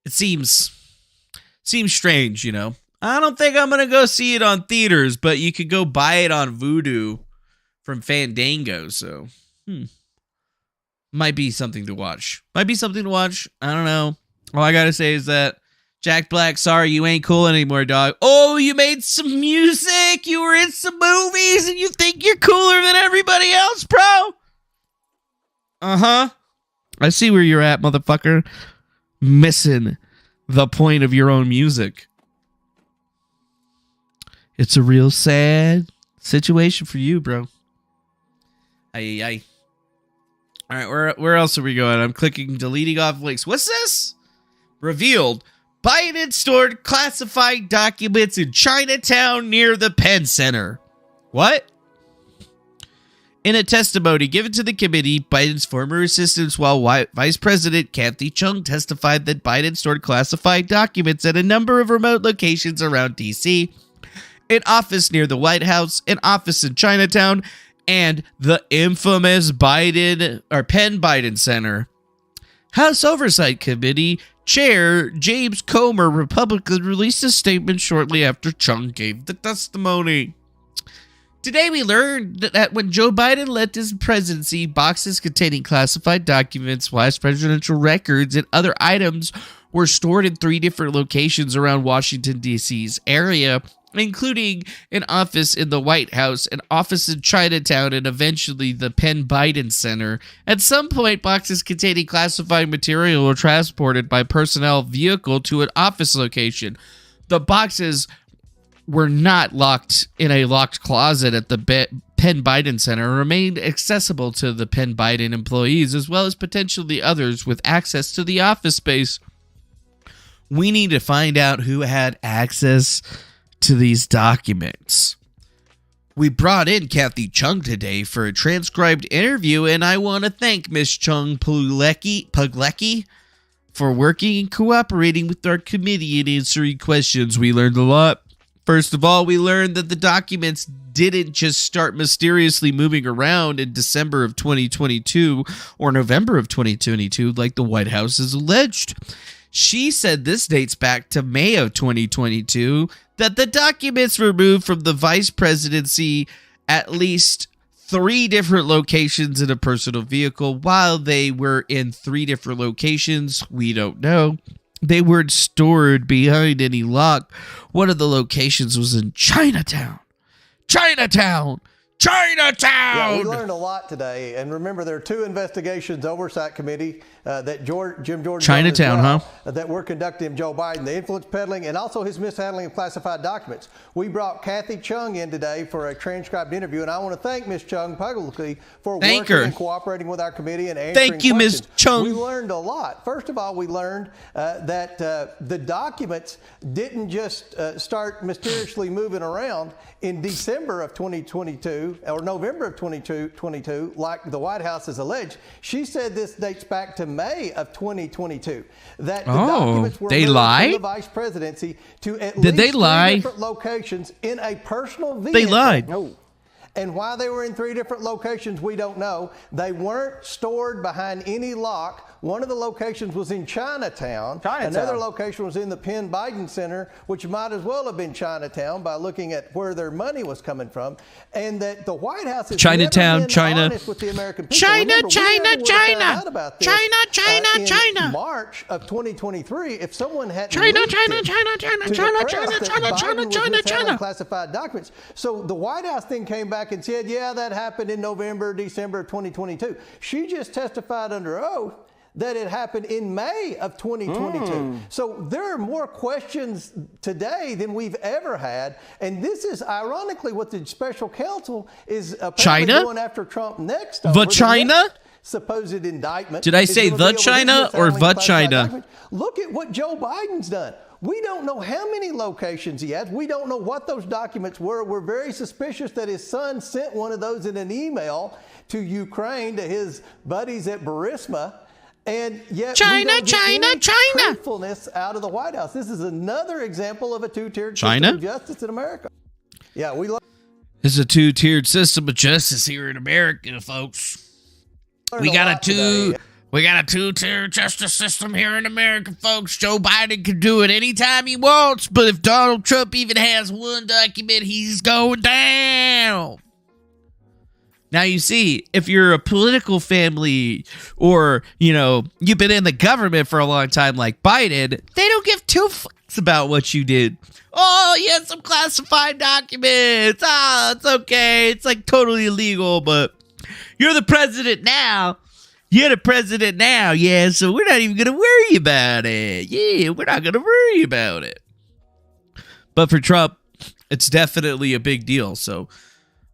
it seems strange, you know. I don't think I'm going to go see it on theaters, but you could go buy it on Vudu from Fandango, so might be something to watch. I don't know. All I gotta say is that Jack Black, sorry, you ain't cool anymore, dog. Oh, you made some music. You were in some movies, and you think you're cooler than everybody else, bro? Uh-huh. I see where you're at, motherfucker. Missing the point of your own music. It's a real sad situation for you, bro. Aye. All right, where else are we going? I'm clicking deleting off links. What's this? Revealed. Biden stored classified documents in Chinatown near the Penn Center. What? In a testimony given to the committee, Biden's former assistants, while Vice President Kathy Chung testified that Biden stored classified documents at a number of remote locations around D.C., an office near the White House, an office in Chinatown, and the infamous Penn Biden Center. House Oversight Committee Chair James Comer, Republican, released a statement shortly after Chung gave the testimony. Today we learned that when Joe Biden left his presidency, boxes containing classified documents, vice presidential records, and other items were stored in 3 different locations around Washington, D.C.'s area, including an office in the White House, an office in Chinatown, and eventually the Penn Biden Center. At some point, boxes containing classified material were transported by personnel vehicle to an office location. The boxes were not locked in a locked closet at the Penn Biden Center and remained accessible to the Penn Biden employees, as well as potentially others with access to the office space. We need to find out who had access to these documents. We brought in Kathy Chung today for a transcribed interview, and I want to thank Miss Chung Puglecki for working and cooperating with our committee and answering questions. We learned a lot. First of all, we learned that the documents didn't just start mysteriously moving around in December of 2022 or November of 2022 like the White House has alleged. She said this dates back to May of 2022, that the documents were moved from the vice presidency at least 3 different locations in a personal vehicle. While they were in 3 different locations, we don't know. They weren't stored behind any lock. One of the locations was in Chinatown. Chinatown! Yeah, we learned a lot today. And remember, there are 2 investigations oversight committee that Jim Jordan Chinatown, that we're conducting Joe Biden, the influence peddling and also his mishandling of classified documents. We brought Kathy Chung in today for a transcribed interview, and I want to thank Ms. Chung publicly for working and cooperating with our committee and answering Thank you, questions. Ms. Chung. We learned a lot. First of all, we learned that the documents didn't just start mysteriously moving around in December of 2022 or November of 2022, like the White House has alleged. She said this dates back to May of 2022. That the documents were moved from the vice presidency to at least 3 different locations in a personal vehicle. They lied. No. And why they were in 3 different locations, we don't know. They weren't stored behind any lock. One of the locations was in Chinatown. Another location was in the Penn Biden Center, which might as well have been Chinatown by looking at where their money was coming from. And that the White House has Chinatown, never been China. honest with the American people. China, Remember, China, China. In China. March of 2023, if someone had China, classified documents. So the White House then came back and said, yeah, that happened in November, December of 2022. She just testified under oath that it happened in May of 2022. So there are more questions today than we've ever had. And this is ironically what the special counsel is apparently going after Trump next. The China? Supposed indictment. Did I say the China or the China? Look at what Joe Biden's done. We don't know how many locations he has. We don't know what those documents were. We're very suspicious that his son sent one of those in an email to Ukraine, to his buddies at Burisma. And yet China. truthfulness out of the White House. This is another example of a 2-tiered system of justice in America. Yeah, This is a 2-tiered system of justice here in America, folks. We got a 2-tier justice system here in America, folks. Joe Biden can do it anytime he wants, but if Donald Trump even has one document, he's going down. Now, you see, if you're a political family or, you've been in the government for a long time like Biden, they don't give 2 fucks about what you did. Oh, you had some classified documents. It's okay. It's like totally illegal, but you're the president now. Yeah, so we're not even going to worry about it. Yeah, we're not going to worry about it. But for Trump, it's definitely a big deal. So,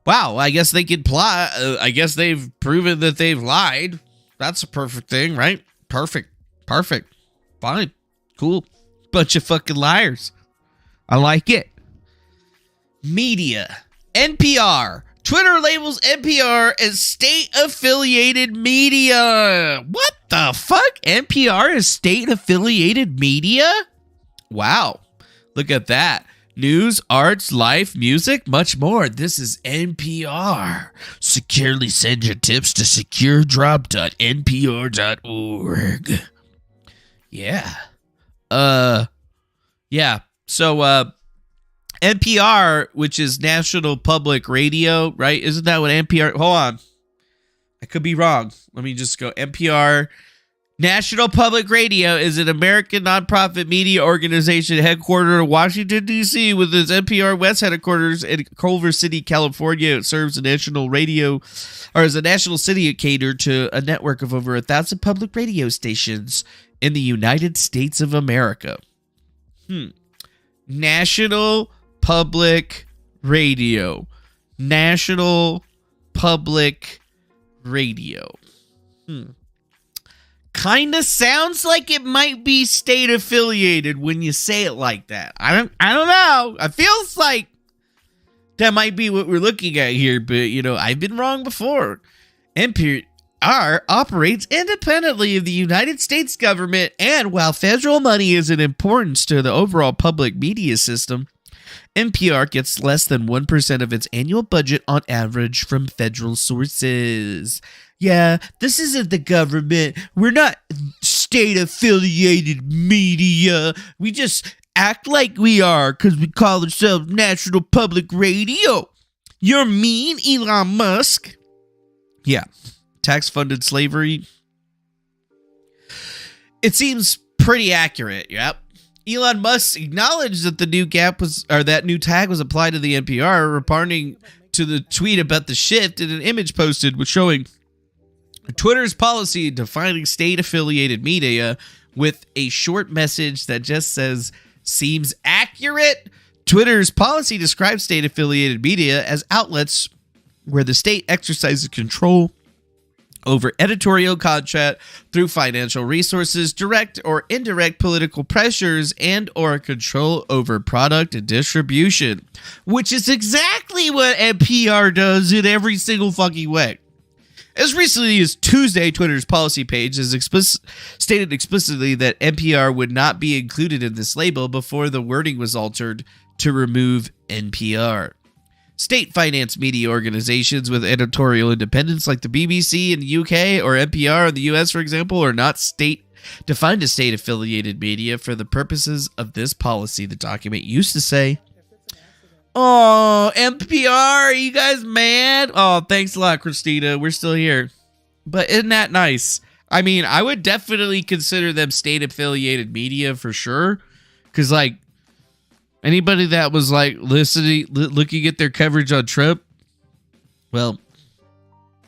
wow, I guess they could plot. I guess they've proven that they've lied. That's a perfect thing, right? Perfect. Fine. Cool. Bunch of fucking liars. I like it. Media. NPR. Twitter labels NPR as state-affiliated media. What the fuck? NPR is state-affiliated media? Wow. Look at that. News, arts, life, music, much more. This is NPR. Securely send your tips to securedrop.npr.org. Yeah. Yeah. So, NPR, which is National Public Radio, right? Isn't that what NPR... Hold on. I could be wrong. Let me just go. NPR... National Public Radio is an American nonprofit media organization headquartered in Washington, D.C., with its NPR West headquarters in Culver City, California. It serves a national radio, or as a national syndicator to a network of over 1,000 public radio stations in the United States of America. National Public Radio. National Public Radio. Kind of sounds like it might be state affiliated when you say it like that. I don't know. It feels like that might be what we're looking at here, but I've been wrong before. NPR operates independently of the United States government, and while federal money is an importance to the overall public media system, NPR gets less than 1% of its annual budget on average from federal sources. Yeah, this isn't the government. We're not state-affiliated media. We just act like we are because we call ourselves National Public Radio. You're mean, Elon Musk. Yeah, tax-funded slavery. It seems pretty accurate, yep. Elon Musk acknowledged that the new tag was applied to the NPR, reporting to the tweet about the shift, and an image posted was showing Twitter's policy defining state-affiliated media with a short message that just says, seems accurate. Twitter's policy describes state-affiliated media as outlets where the state exercises control over editorial content through financial resources, direct or indirect political pressures, and or control over product and distribution, which is exactly what NPR does in every single fucking way. As recently as Tuesday, Twitter's policy page has stated explicitly that NPR would not be included in this label before the wording was altered to remove NPR. State-financed media organizations with editorial independence like the BBC in the UK or NPR in the US, for example, are not defined as state-affiliated media for the purposes of this policy, the document used to say. Oh, NPR, are you guys mad? Oh, thanks a lot, Christina. We're still here. But isn't that nice? I mean, I would definitely consider them state-affiliated media for sure. Because, like, anybody that was, like, looking at their coverage on Trump, well,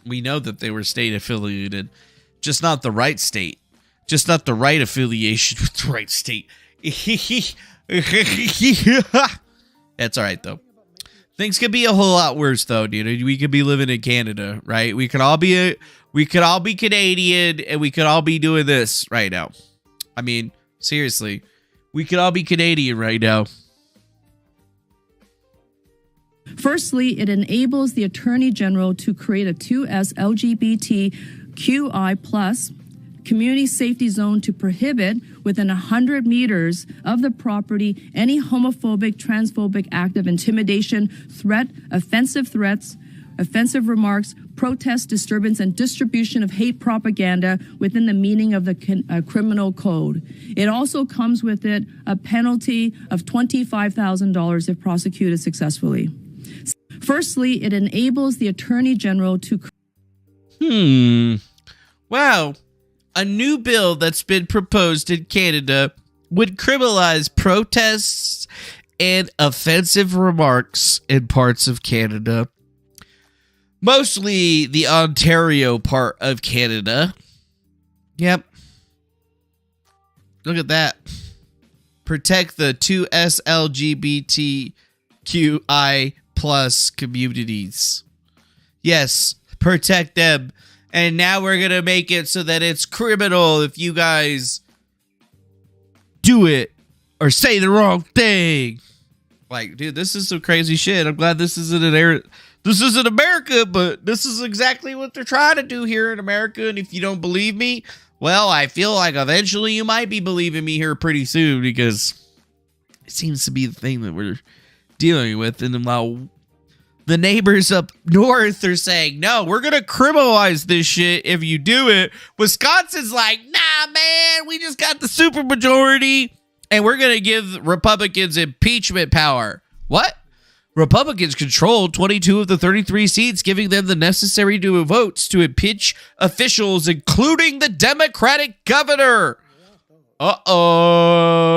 we know that they were state-affiliated. Just not the right state. Just not the right affiliation with the right state. That's all right, though. Things could be a whole lot worse, though, dude. We could be living in Canada, right? We could all be Canadian, and we could all be doing this right now. I mean, seriously, we could all be Canadian right now. Firstly, it enables the Attorney General to create a 2S LGBTQI+ community safety zone to prohibit within 100 meters of the property any homophobic, transphobic act of intimidation, threat, offensive threats, offensive remarks, protest, disturbance, and distribution of hate propaganda within the meaning of the criminal code. It also comes with it a penalty of $25,000 if prosecuted successfully. Firstly, it enables the Attorney General to... Wow. A new bill that's been proposed in Canada would criminalize protests and offensive remarks in parts of Canada. Mostly the Ontario part of Canada. Yep. Look at that. Protect the 2S LGBTQI+ communities. Yes, protect them. And now we're going to make it so that it's criminal if you guys do it or say the wrong thing. Like, dude, this is some crazy shit. I'm glad this isn't America, but this is exactly what they're trying to do here in America. And if you don't believe me, well, I feel like eventually you might be believing me here pretty soon, because it seems to be the thing that we're dealing with. And while the neighbors up north are saying, no, we're going to criminalize this shit if you do it, Wisconsin's like, nah, man, we just got the supermajority and we're going to give Republicans impeachment power. What? Republicans control 22 of the 33 seats, giving them the necessary votes to impeach officials, including the Democratic governor. Uh-oh.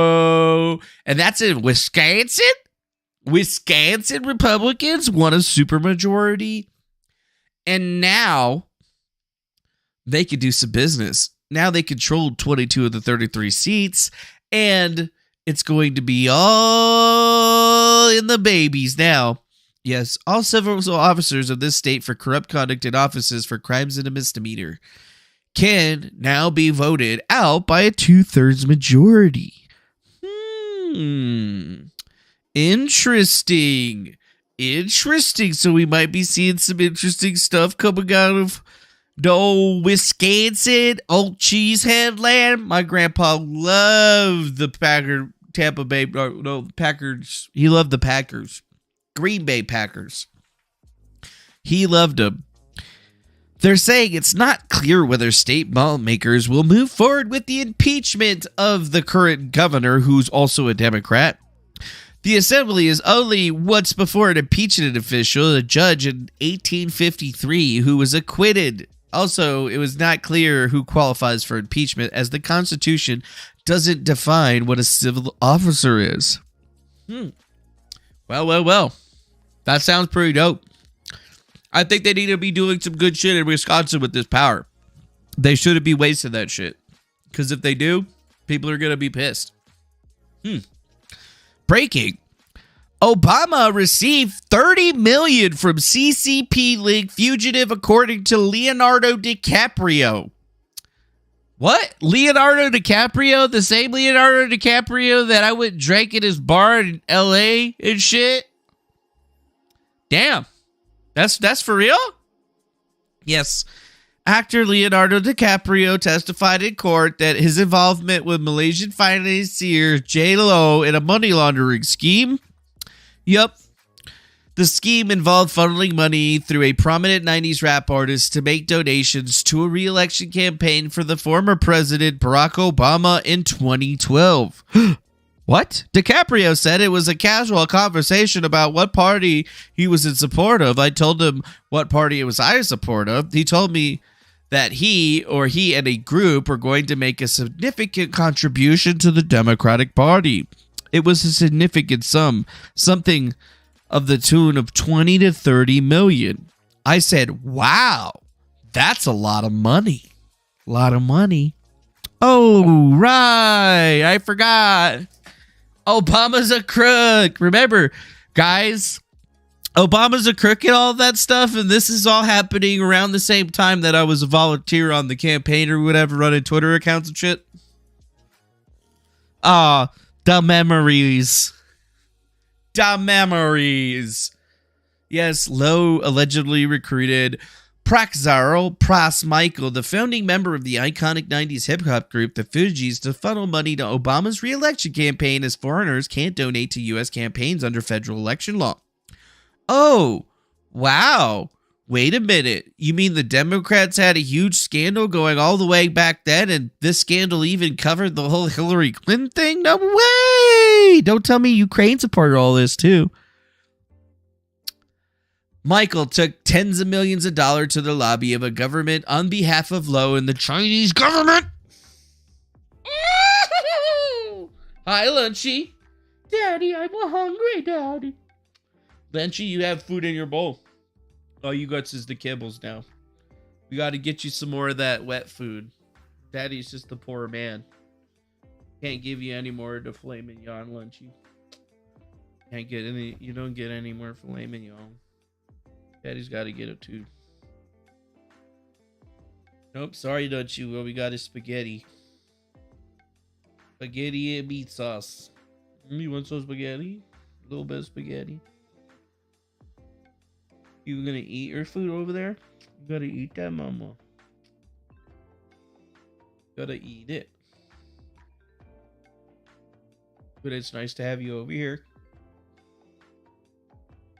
And that's in Wisconsin? Wisconsin Republicans won a supermajority, and now they could do some business. Now they controlled 22 of the 33 seats, and it's going to be all in the babies now. Yes, all civil officers of this state for corrupt conduct in offices for crimes and a misdemeanor can now be voted out by a 2/3 majority. Interesting. So we might be seeing some interesting stuff coming out of the old Wisconsin, old cheesehead land. My grandpa loved the Tampa Bay, Packers. He loved the Packers. Green Bay Packers. He loved them. They're saying it's not clear whether state lawmakers will move forward with the impeachment of the current governor, who's also a Democrat. The assembly is only once before an impeachment official, a judge in 1853, who was acquitted. Also, it was not clear who qualifies for impeachment, as the Constitution doesn't define what a civil officer is. Well. That sounds pretty dope. I think they need to be doing some good shit in Wisconsin with this power. They shouldn't be wasting that shit. Because if they do, people are going to be pissed. Breaking. Obama received $30 million from CCP link fugitive, according to Leonardo DiCaprio. What? Leonardo DiCaprio? The same Leonardo DiCaprio that I went and drank at his bar in LA and shit? Damn. That's for real? Yes. Actor Leonardo DiCaprio testified in court that his involvement with Malaysian financier J-Lo in a money laundering scheme. Yep. The scheme involved funneling money through a prominent 90s rap artist to make donations to a re-election campaign for the former president Barack Obama in 2012. What? DiCaprio said it was a casual conversation about what party he was in support of. I told him what party it was I in support of. He told me that he and a group were going to make a significant contribution to the Democratic Party. It was a significant sum, something of the tune of 20 to 30 million. I said, wow, that's a lot of money. A lot of money. Oh, right. I forgot. Obama's a crook. Remember, guys, Obama's a crook and all that stuff, and this is all happening around the same time that I was a volunteer on the campaign or whatever, running Twitter accounts and shit. The memories. The memories. Yes, Lowe allegedly recruited Praxarl Pras Michael, the founding member of the iconic 90s hip-hop group The Fugees, to funnel money to Obama's re-election campaign, as foreigners can't donate to U.S. campaigns under federal election law. Oh, wow. Wait a minute. You mean the Democrats had a huge scandal going all the way back then, and this scandal even covered the whole Hillary Clinton thing? No way! Don't tell me Ukraine supported all this, too. Michael took tens of millions of dollars to the lobby of a government on behalf of Lowe and the Chinese government. Hi, Lunchy. Daddy, I'm hungry, Daddy. Lunchy, you have food in your bowl. All you got is the kibbles now. We got to get you some more of that wet food. Daddy's just a poor man. Can't give you any more of the filet mignon, Lunchy. Can't get any. You don't get any more filet mignon. Daddy's got to get it too. Nope, sorry, Lunchy. Well, we got is spaghetti. Spaghetti and meat sauce. You want some spaghetti? A little bit of spaghetti. You gonna eat your food over there? You gotta eat that, mama. Gotta eat it. But it's nice to have you over here.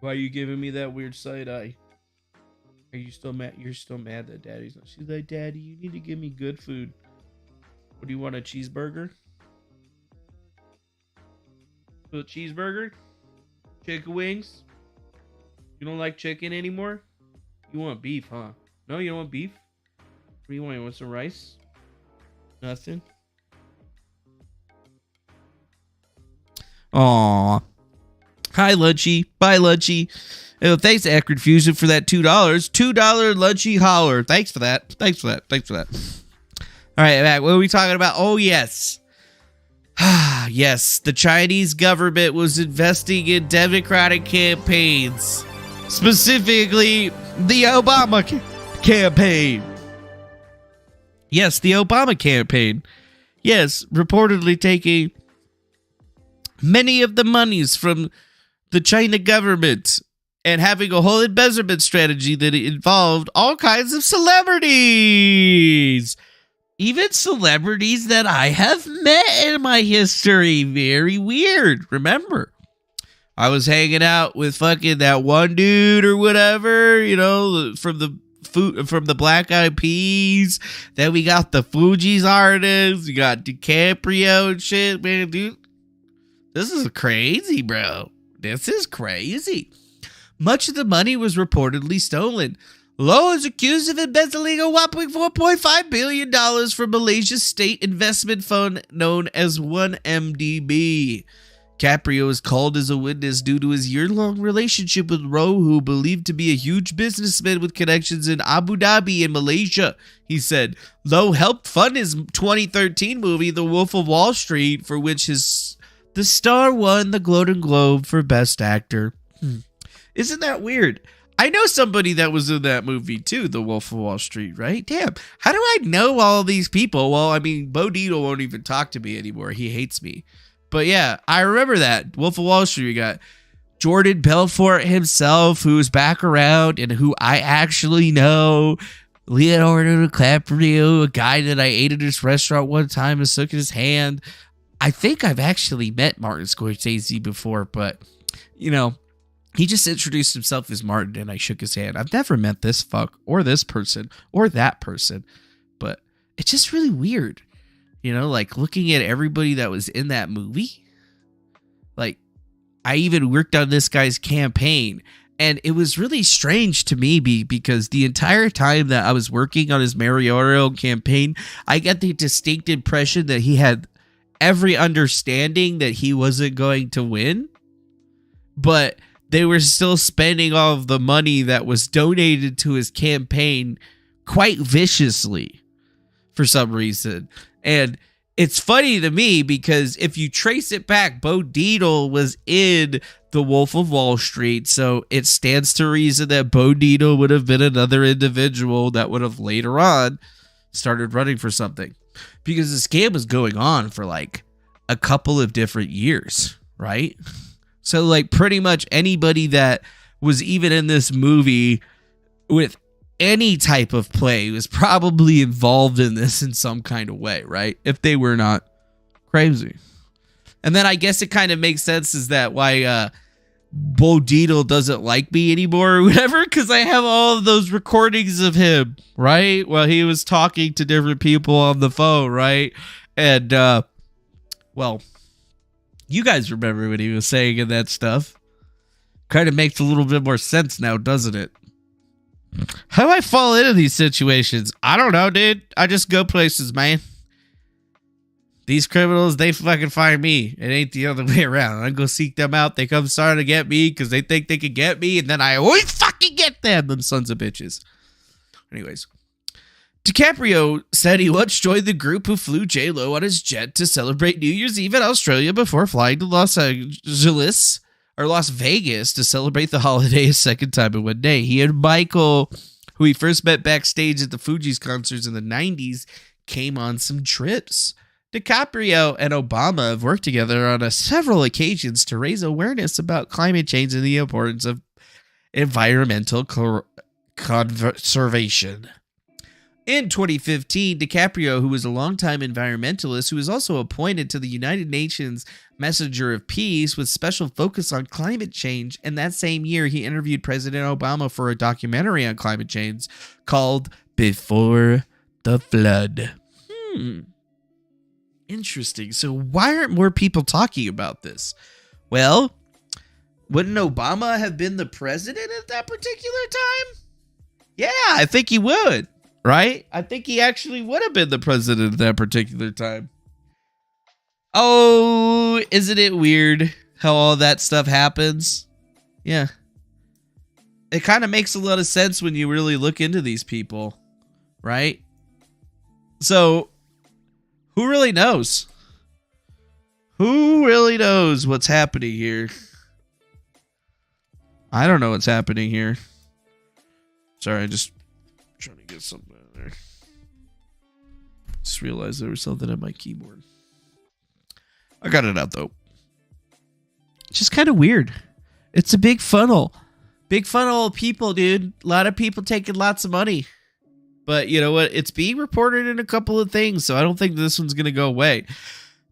Why are you giving me that weird side eye? Are you still mad? You're still mad that Daddy's not. She's like, Daddy, you need to give me good food. What do you want, a cheeseburger? A cheeseburger? Chicken wings? You don't like chicken anymore? You want beef, huh? No, you don't want beef? What do you want? You want some rice? Nothing? Aww. Hi, Lunchy. Bye, Lunchy. Oh, thanks, Akron Fusion, for that $2. $2 Lunchy holler. Thanks for that. Thanks for that. Thanks for that. All right, Matt, what are we talking about? Oh, yes. Yes, the Chinese government was investing in Democratic campaigns. Specifically, the Obama campaign. Yes, the Obama campaign. Yes, reportedly taking many of the monies from the China government and having a whole embezzlement strategy that involved all kinds of celebrities. Even celebrities that I have met in my history. Very weird. Remember, I was hanging out with fucking that one dude or whatever, you know, from the Black Eyed Peas. Then we got the Fugees artists. We got DiCaprio and shit, man, dude. This is crazy, bro. This is crazy. Much of the money was reportedly stolen. Lowe is accused of embezzling a whopping $4.5 billion from Malaysia's state investment fund known as 1MDB. DiCaprio is called as a witness due to his year-long relationship with Rowe, who believed to be a huge businessman with connections in Abu Dhabi and Malaysia. He said Lowe helped fund his 2013 movie, The Wolf of Wall Street, for which the star won the Golden Globe for Best Actor. Isn't that weird? I know somebody that was in that movie too, The Wolf of Wall Street, right? Damn, how do I know all these people? Well, I mean, Bo Dietl won't even talk to me anymore. He hates me. But yeah, I remember that. Wolf of Wall Street, we got Jordan Belfort himself, who's back around and who I actually know. Leonardo DiCaprio, a guy that I ate at his restaurant one time and shook his hand. I think I've actually met Martin Scorsese before, but, you know, he just introduced himself as Martin and I shook his hand. I've never met this fuck or this person or that person, but it's just really weird. You know, like looking at everybody that was in that movie. Like, I even worked on this guy's campaign. And it was really strange to me because the entire time that I was working on his mayoral campaign, I got the distinct impression that he had every understanding that he wasn't going to win. But they were still spending all of the money that was donated to his campaign quite viciously for some reason. And it's funny to me because if you trace it back, Bo Dietl was in The Wolf of Wall Street, so it stands to reason that Bo Dietl would have been another individual that would have later on started running for something. Because the scam was going on for like a couple of different years, right? So like pretty much anybody that was even in this movie with any type of play was probably involved in this in some kind of way, right? If they were not crazy. And then I guess it kind of makes sense is that why Bo Dietl doesn't like me anymore or whatever, because I have all of those recordings of him, right? Well, he was talking to different people on the phone, right? And, well, you guys remember what he was saying and that stuff. Kind of makes a little bit more sense now, doesn't it? How do I fall into these situations? I don't know, dude. I just go places, man. These criminals, they fucking find me. It ain't the other way around. I go seek them out. They come starting to get me because they think they can get me, and then I always fucking get them sons of bitches. Anyways, DiCaprio said he once joined the group who flew J-Lo on his jet to celebrate New Year's Eve in Australia before flying to Las Vegas to celebrate the holiday a second time in one day. He and Michael, who he first met backstage at the Fugees concerts in the 90s, came on some trips. DiCaprio and Obama have worked together on several occasions to raise awareness about climate change and the importance of environmental conservation. In 2015, DiCaprio, who was a longtime environmentalist who was also appointed to the United Nations Messenger of Peace with special focus on climate change, and that same year he interviewed President Obama for a documentary on climate change called Before the Flood. Interesting. So why aren't more people talking about this? Well, wouldn't Obama have been the president at that particular time? Yeah, I think he would. Right? I think he actually would have been the president at that particular time. Oh, isn't it weird how all that stuff happens? Yeah. It kind of makes a lot of sense when you really look into these people, right? So, who really knows? Who really knows what's happening here? I don't know what's happening here. Sorry, I just trying to get something out there. Just realized there was something on my keyboard. I got it out though. It's just kind of weird. It's a big funnel. Big funnel of people, dude. A lot of people taking lots of money. But you know what? It's being reported in a couple of things, so I don't think this one's going to go away.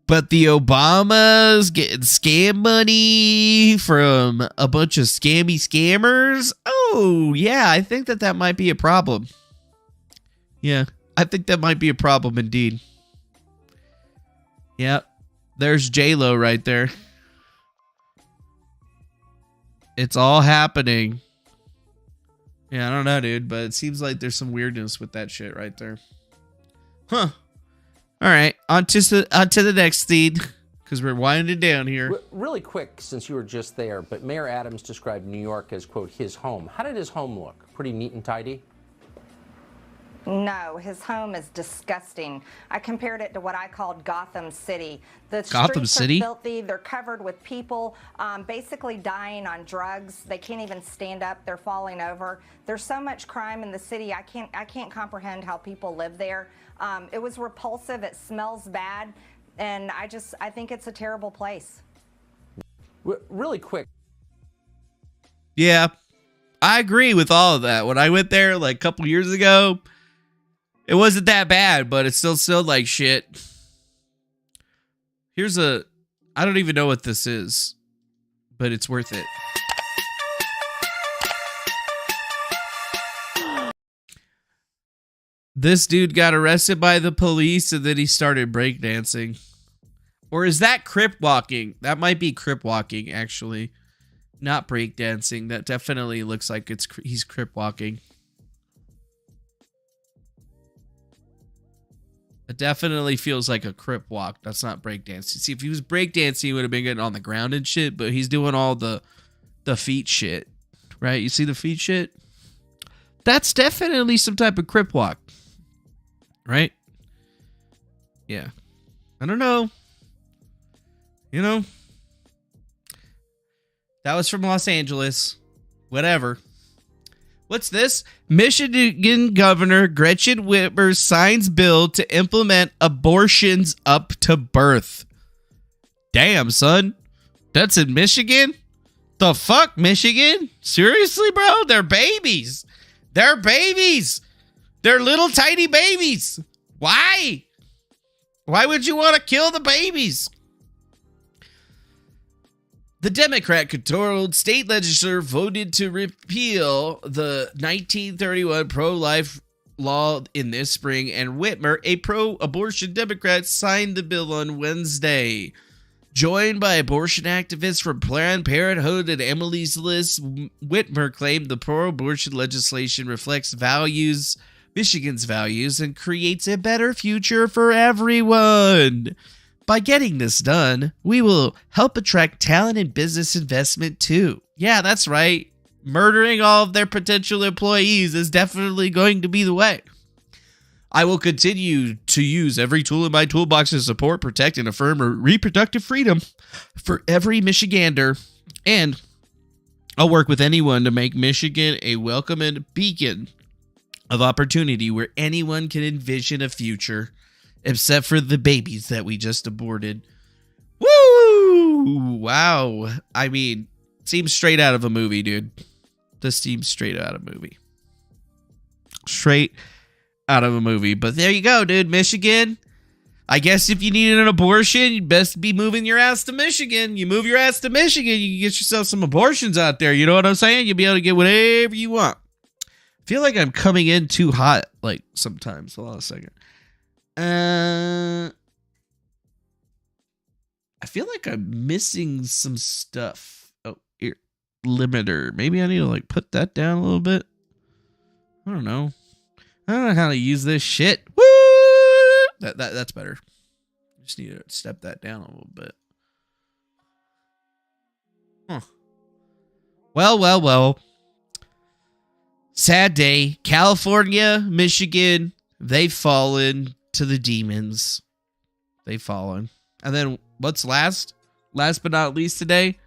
But the Obamas getting scam money from a bunch of scammy scammers. Oh, yeah, I think that might be a problem. Yeah, I think that might be a problem indeed. Yep, there's J-Lo right there. It's all happening. Yeah, I don't know, dude, but it seems like there's some weirdness with that shit right there. Huh. All right, on to the next scene. because we're winding down here. Really quick, since you were just there, but Mayor Adams described New York as, quote, his home. How did his home look? Pretty neat and tidy? No, his home is disgusting. I compared it to what I called Gotham City. The Gotham streets City? are filthy. They're covered with people basically dying on drugs. They can't even stand up. They're falling over. There's so much crime in the city. I can't comprehend how people live there. It was repulsive. It smells bad. And I think it's a terrible place. Really quick. Yeah, I agree with all of that. When I went there like a couple years ago, it wasn't that bad, but it still smelled like shit. I don't even know what this is, but it's worth it. This dude got arrested by the police and then he started breakdancing. Or is that crip walking? That might be crip walking, actually. Not breakdancing. That definitely looks like he's crip walking. It definitely feels like a crip walk. That's not breakdancing. See, if he was breakdancing, he would have been getting on the ground and shit, but he's doing all the feet shit. Right? You see the feet shit? That's definitely some type of crip walk. Right? Yeah. I don't know. You know? That was from Los Angeles. Whatever. What's this? Michigan Governor Gretchen Whitmer signs bill to implement abortions up to birth. Damn, son. That's in Michigan? The fuck, Michigan? Seriously, bro? They're babies. They're babies. They're little tiny babies. Why? Why would you want to kill the babies? The Democrat-controlled state legislature voted to repeal the 1931 pro-life law in this spring, and Whitmer, a pro-abortion Democrat, signed the bill on Wednesday. Joined by abortion activists from Planned Parenthood and Emily's List, Whitmer claimed the pro-abortion legislation reflects Michigan's values, and creates a better future for everyone. By getting this done, we will help attract talent and business investment too. Yeah, that's right. Murdering all of their potential employees is definitely going to be the way. I will continue to use every tool in my toolbox to support, protect, and affirm reproductive freedom for every Michigander. And I'll work with anyone to make Michigan a welcoming beacon of opportunity where anyone can envision a future. Except for the babies that we just aborted. Woo! Wow. I mean, seems straight out of a movie, dude. This seems straight out of a movie. Straight out of a movie. But there you go, dude. Michigan. I guess if you needed an abortion, you'd best be moving your ass to Michigan. You move your ass to Michigan, you can get yourself some abortions out there. You know what I'm saying? You'll be able to get whatever you want. I feel like I'm coming in too hot, like, sometimes. Hold on a second. I feel like I'm missing some stuff. Oh, here. Limiter. Maybe I need to like put that down a little bit. I don't know how to use this shit. Woo! That's better. Just need to step that down a little bit. Huh. Well. Sad day. California, Michigan, they've fallen to the demons. They've fallen. And then what's last? Last but not least today,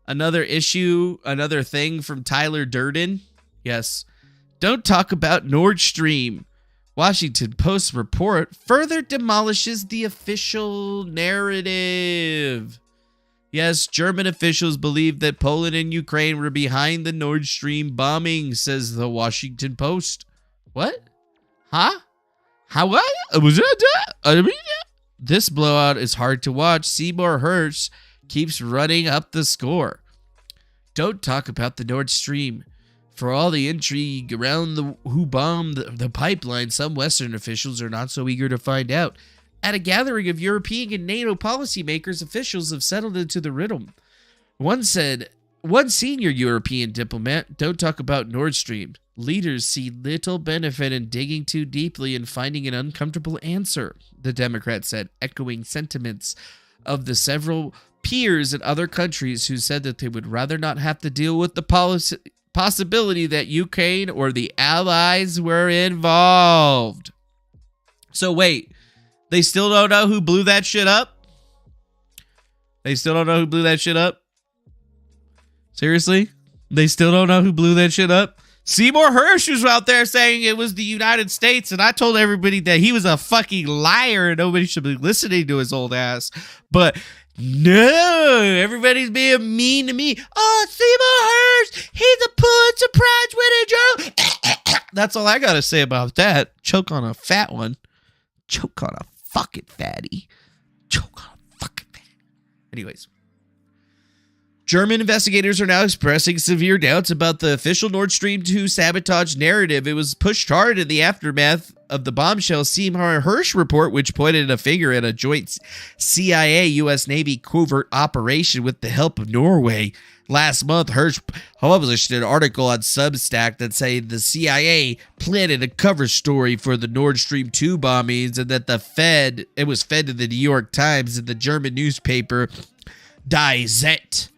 another issue, another thing from Tyler Durden. Yes. Don't talk about Nord Stream. Washington Post report further demolishes the official narrative. Yes, German officials believe that Poland and Ukraine were behind the Nord Stream bombing, says the Washington Post. What? Huh? How was it? This blowout is hard to watch. Seymour Hersh keeps running up the score. Don't talk about the Nord Stream. For all the intrigue around who bombed the pipeline, some Western officials are not so eager to find out. At a gathering of European and NATO policymakers, officials have settled into the riddle. One senior European diplomat, don't talk about Nord Stream. Leaders see little benefit in digging too deeply and finding an uncomfortable answer, the Democrat said, echoing sentiments of the several peers in other countries who said that they would rather not have to deal with the possibility that Ukraine or the allies were involved. So wait, they still don't know who blew that shit up? They still don't know who blew that shit up? Seriously? They still don't know who blew that shit up? Seymour Hersh was out there saying it was the United States, and I told everybody that he was a fucking liar and nobody should be listening to his old ass. But no, everybody's being mean to me. Oh, Seymour Hersh, he's a Pulitzer Prize winning journalist. That's all I got to say about that. Choke on a fat one. Choke on a fucking fatty. Choke on a fucking fatty. Anyways. German investigators are now expressing severe doubts about the official Nord Stream 2 sabotage narrative. It was pushed hard in the aftermath of the bombshell Seymour Hersh report, which pointed a finger at a joint CIA-U.S. Navy covert operation with the help of Norway. Last month, Hersh published an article on Substack that said the CIA planted a cover story for the Nord Stream 2 bombings and that it was fed to the New York Times and the German newspaper Die Zeit.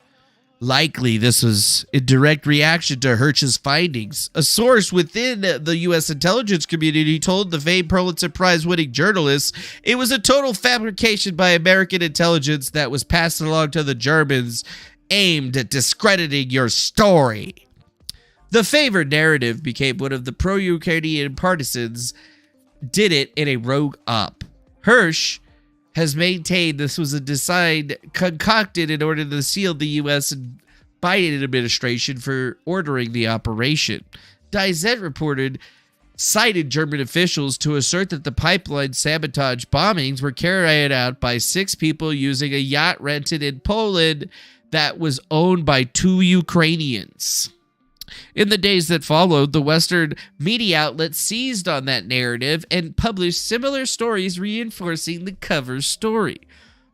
Likely, this was in direct reaction to Hersh's findings. A source within the U.S. intelligence community told the famed Pulitzer Prize-winning journalist it was a total fabrication by American intelligence that was passed along to the Germans aimed at discrediting your story. The favored narrative became one of the pro-Ukrainian partisans did it in a rogue op. Hersh has maintained this was a design concocted in order to seal the U.S. and Biden administration for ordering the operation. Die Zeit cited German officials to assert that the pipeline sabotage bombings were carried out by 6 people using a yacht rented in Poland that was owned by 2 Ukrainians. In the days that followed, the Western media outlets seized on that narrative and published similar stories reinforcing the cover story.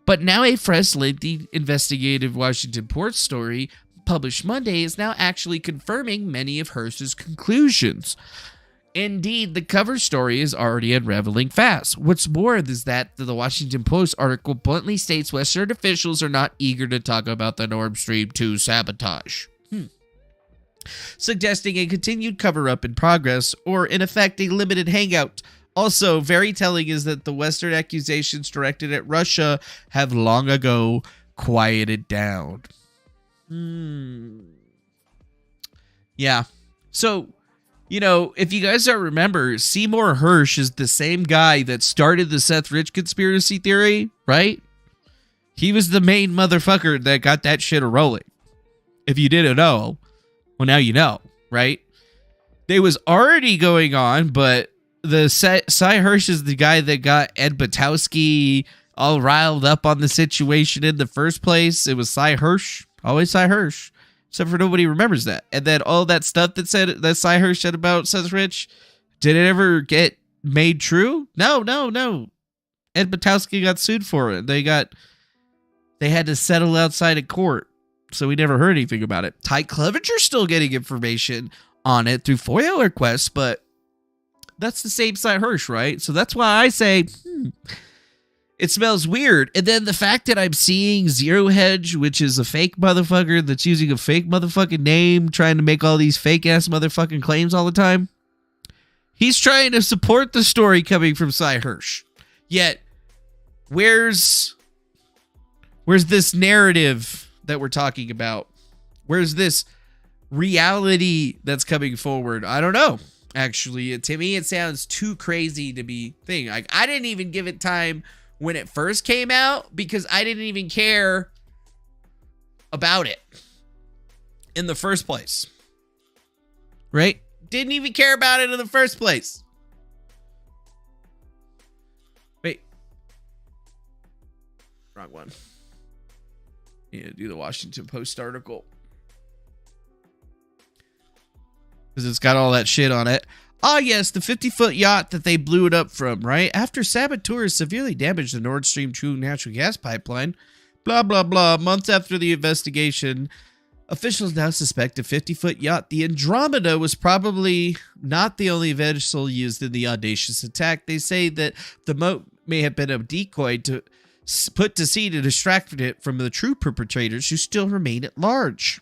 But now a fresh, lengthy, investigative Washington Post story published Monday is now actually confirming many of Hersh's conclusions. Indeed, the cover story is already unraveling fast. What's more is that the Washington Post article bluntly states Western officials are not eager to talk about the Nord Stream 2 sabotage. Suggesting a continued cover-up in progress, or in effect a limited hangout. Also, very telling is that the Western accusations directed at Russia have long ago quieted down. Yeah. So, if you guys don't remember, Seymour Hersh is the same guy that started the Seth Rich conspiracy theory, right? He was the main motherfucker that got that shit a-rolling. If you didn't know, well, now you know, right? They was already going on, but the Cy Hersh is the guy that got Ed Butowski all riled up on the situation in the first place. It was Cy Hersh, always Cy Hersh, except for nobody remembers that. And then all that stuff that Cy Hersh said about Seth Rich, did it ever get made true? No. Ed Butowski got sued for it. They had to settle outside of court. So we never heard anything about it. Ty Clevenger's still getting information on it through FOIA requests, but that's the same Cy Hersh, right? So that's why I say, it smells weird. And then the fact that I'm seeing Zero Hedge, which is a fake motherfucker that's using a fake motherfucking name, trying to make all these fake-ass motherfucking claims all the time. He's trying to support the story coming from Cy Hersh. Yet, where's this narrative that we're talking about? Where's this reality that's coming forward? I don't know. Actually, to me, it sounds too crazy to be thing. Like, I didn't even give it time when it first came out because I didn't even care about it in the first place. Right? Didn't even care about it in the first place. Wait. Wrong one. Need to do the Washington Post article. Because it's got all that shit on it. Ah, yes, the 50-foot yacht that they blew it up from, right? After saboteurs severely damaged the Nord Stream 2 natural gas pipeline. Blah, blah, blah. Months after the investigation, officials now suspect a 50-foot yacht, the Andromeda, was probably not the only vessel used in the audacious attack. They say that the boat may have been a decoy to put to sea to distract it from the true perpetrators who still remain at large.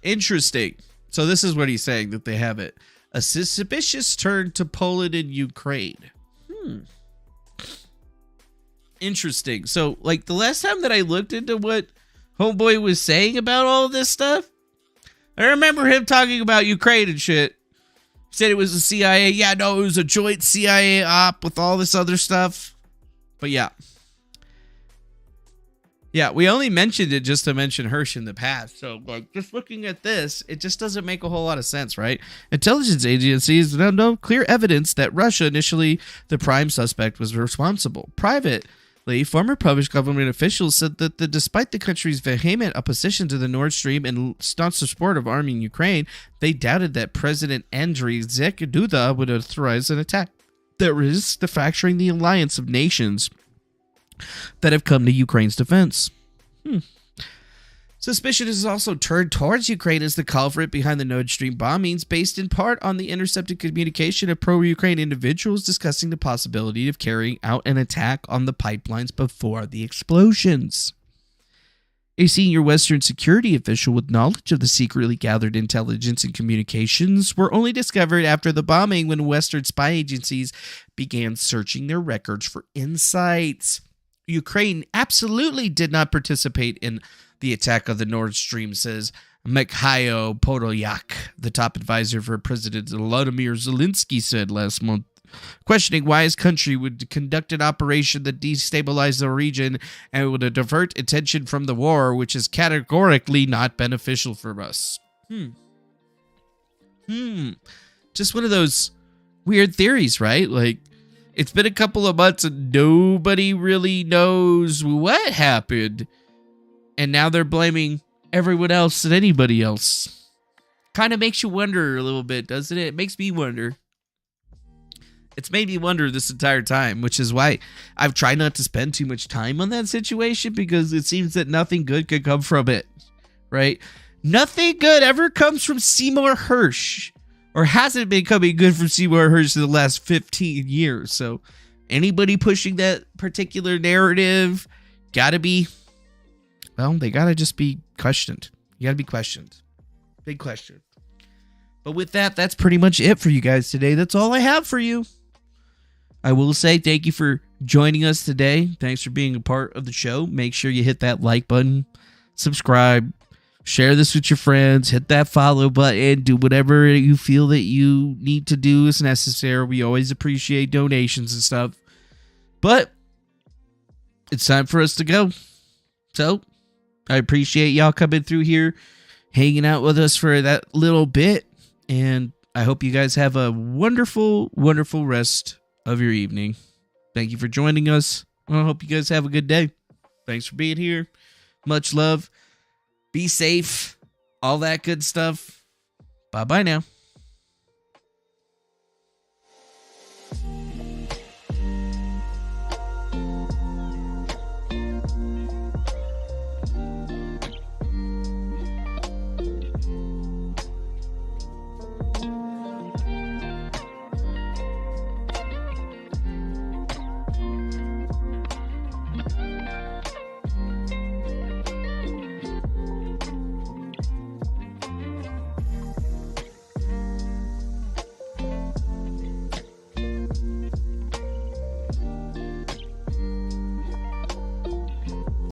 Interesting. So this is what he's saying, that they have it. A suspicious turn to Poland and Ukraine. Interesting. So, like, the last time that I looked into what Homeboy was saying about all of this stuff, I remember him talking about Ukraine and shit. He said it was the CIA. Yeah, no, it was a joint CIA op with all this other stuff. But yeah. Yeah, we only mentioned it just to mention Hirsch in the past. So, like, just looking at this, it just doesn't make a whole lot of sense, right? Intelligence agencies have no clear evidence that Russia, initially the prime suspect, was responsible. Privately, former Polish government officials said that despite the country's vehement opposition to the Nord Stream and staunch support of arming Ukraine, they doubted that President Andrzej Duda would authorize an attack that risks the fracturing the alliance of nations that have come to Ukraine's defense. Suspicion is also turned towards Ukraine as the culprit behind the Nord Stream bombings, based in part on the intercepted communication of pro-Ukraine individuals discussing the possibility of carrying out an attack on the pipelines before the explosions. A senior Western security official with knowledge of the secretly gathered intelligence and communications were only discovered after the bombing, when Western spy agencies began searching their records for insights. Ukraine absolutely did not participate in the attack of the Nord Stream, says Mikhailo Podolyak, the top advisor for President Volodymyr Zelensky, said last month, questioning why his country would conduct an operation that destabilized the region and would divert attention from the war, which is categorically not beneficial for us. Just one of those weird theories, right? Like, it's been a couple of months and nobody really knows what happened. And now they're blaming everyone else and anybody else. Kind of makes you wonder a little bit, doesn't it? It makes me wonder. It's made me wonder this entire time, which is why I've tried not to spend too much time on that situation, because it seems that nothing good could come from it, right? Nothing good ever comes from Seymour Hersh, or hasn't been coming good from Seymour Hersh in the last 15 years. So anybody pushing that particular narrative gotta be, well, they gotta just be questioned. You gotta be questioned. Big question. But with that, that's pretty much it for you guys today. That's all I have for you. I will say thank you for joining us today. Thanks for being a part of the show. Make sure you hit that like button, subscribe, share this with your friends, hit that follow button, do whatever you feel that you need to do is necessary. We always appreciate donations and stuff. But it's time for us to go. So I appreciate y'all coming through here, hanging out with us for that little bit. And I hope you guys have a wonderful, wonderful rest of your evening. Thank you for joining us. I hope you guys have a good day. Thanks for being here. Much love. Be safe. All that good stuff. Bye-bye now.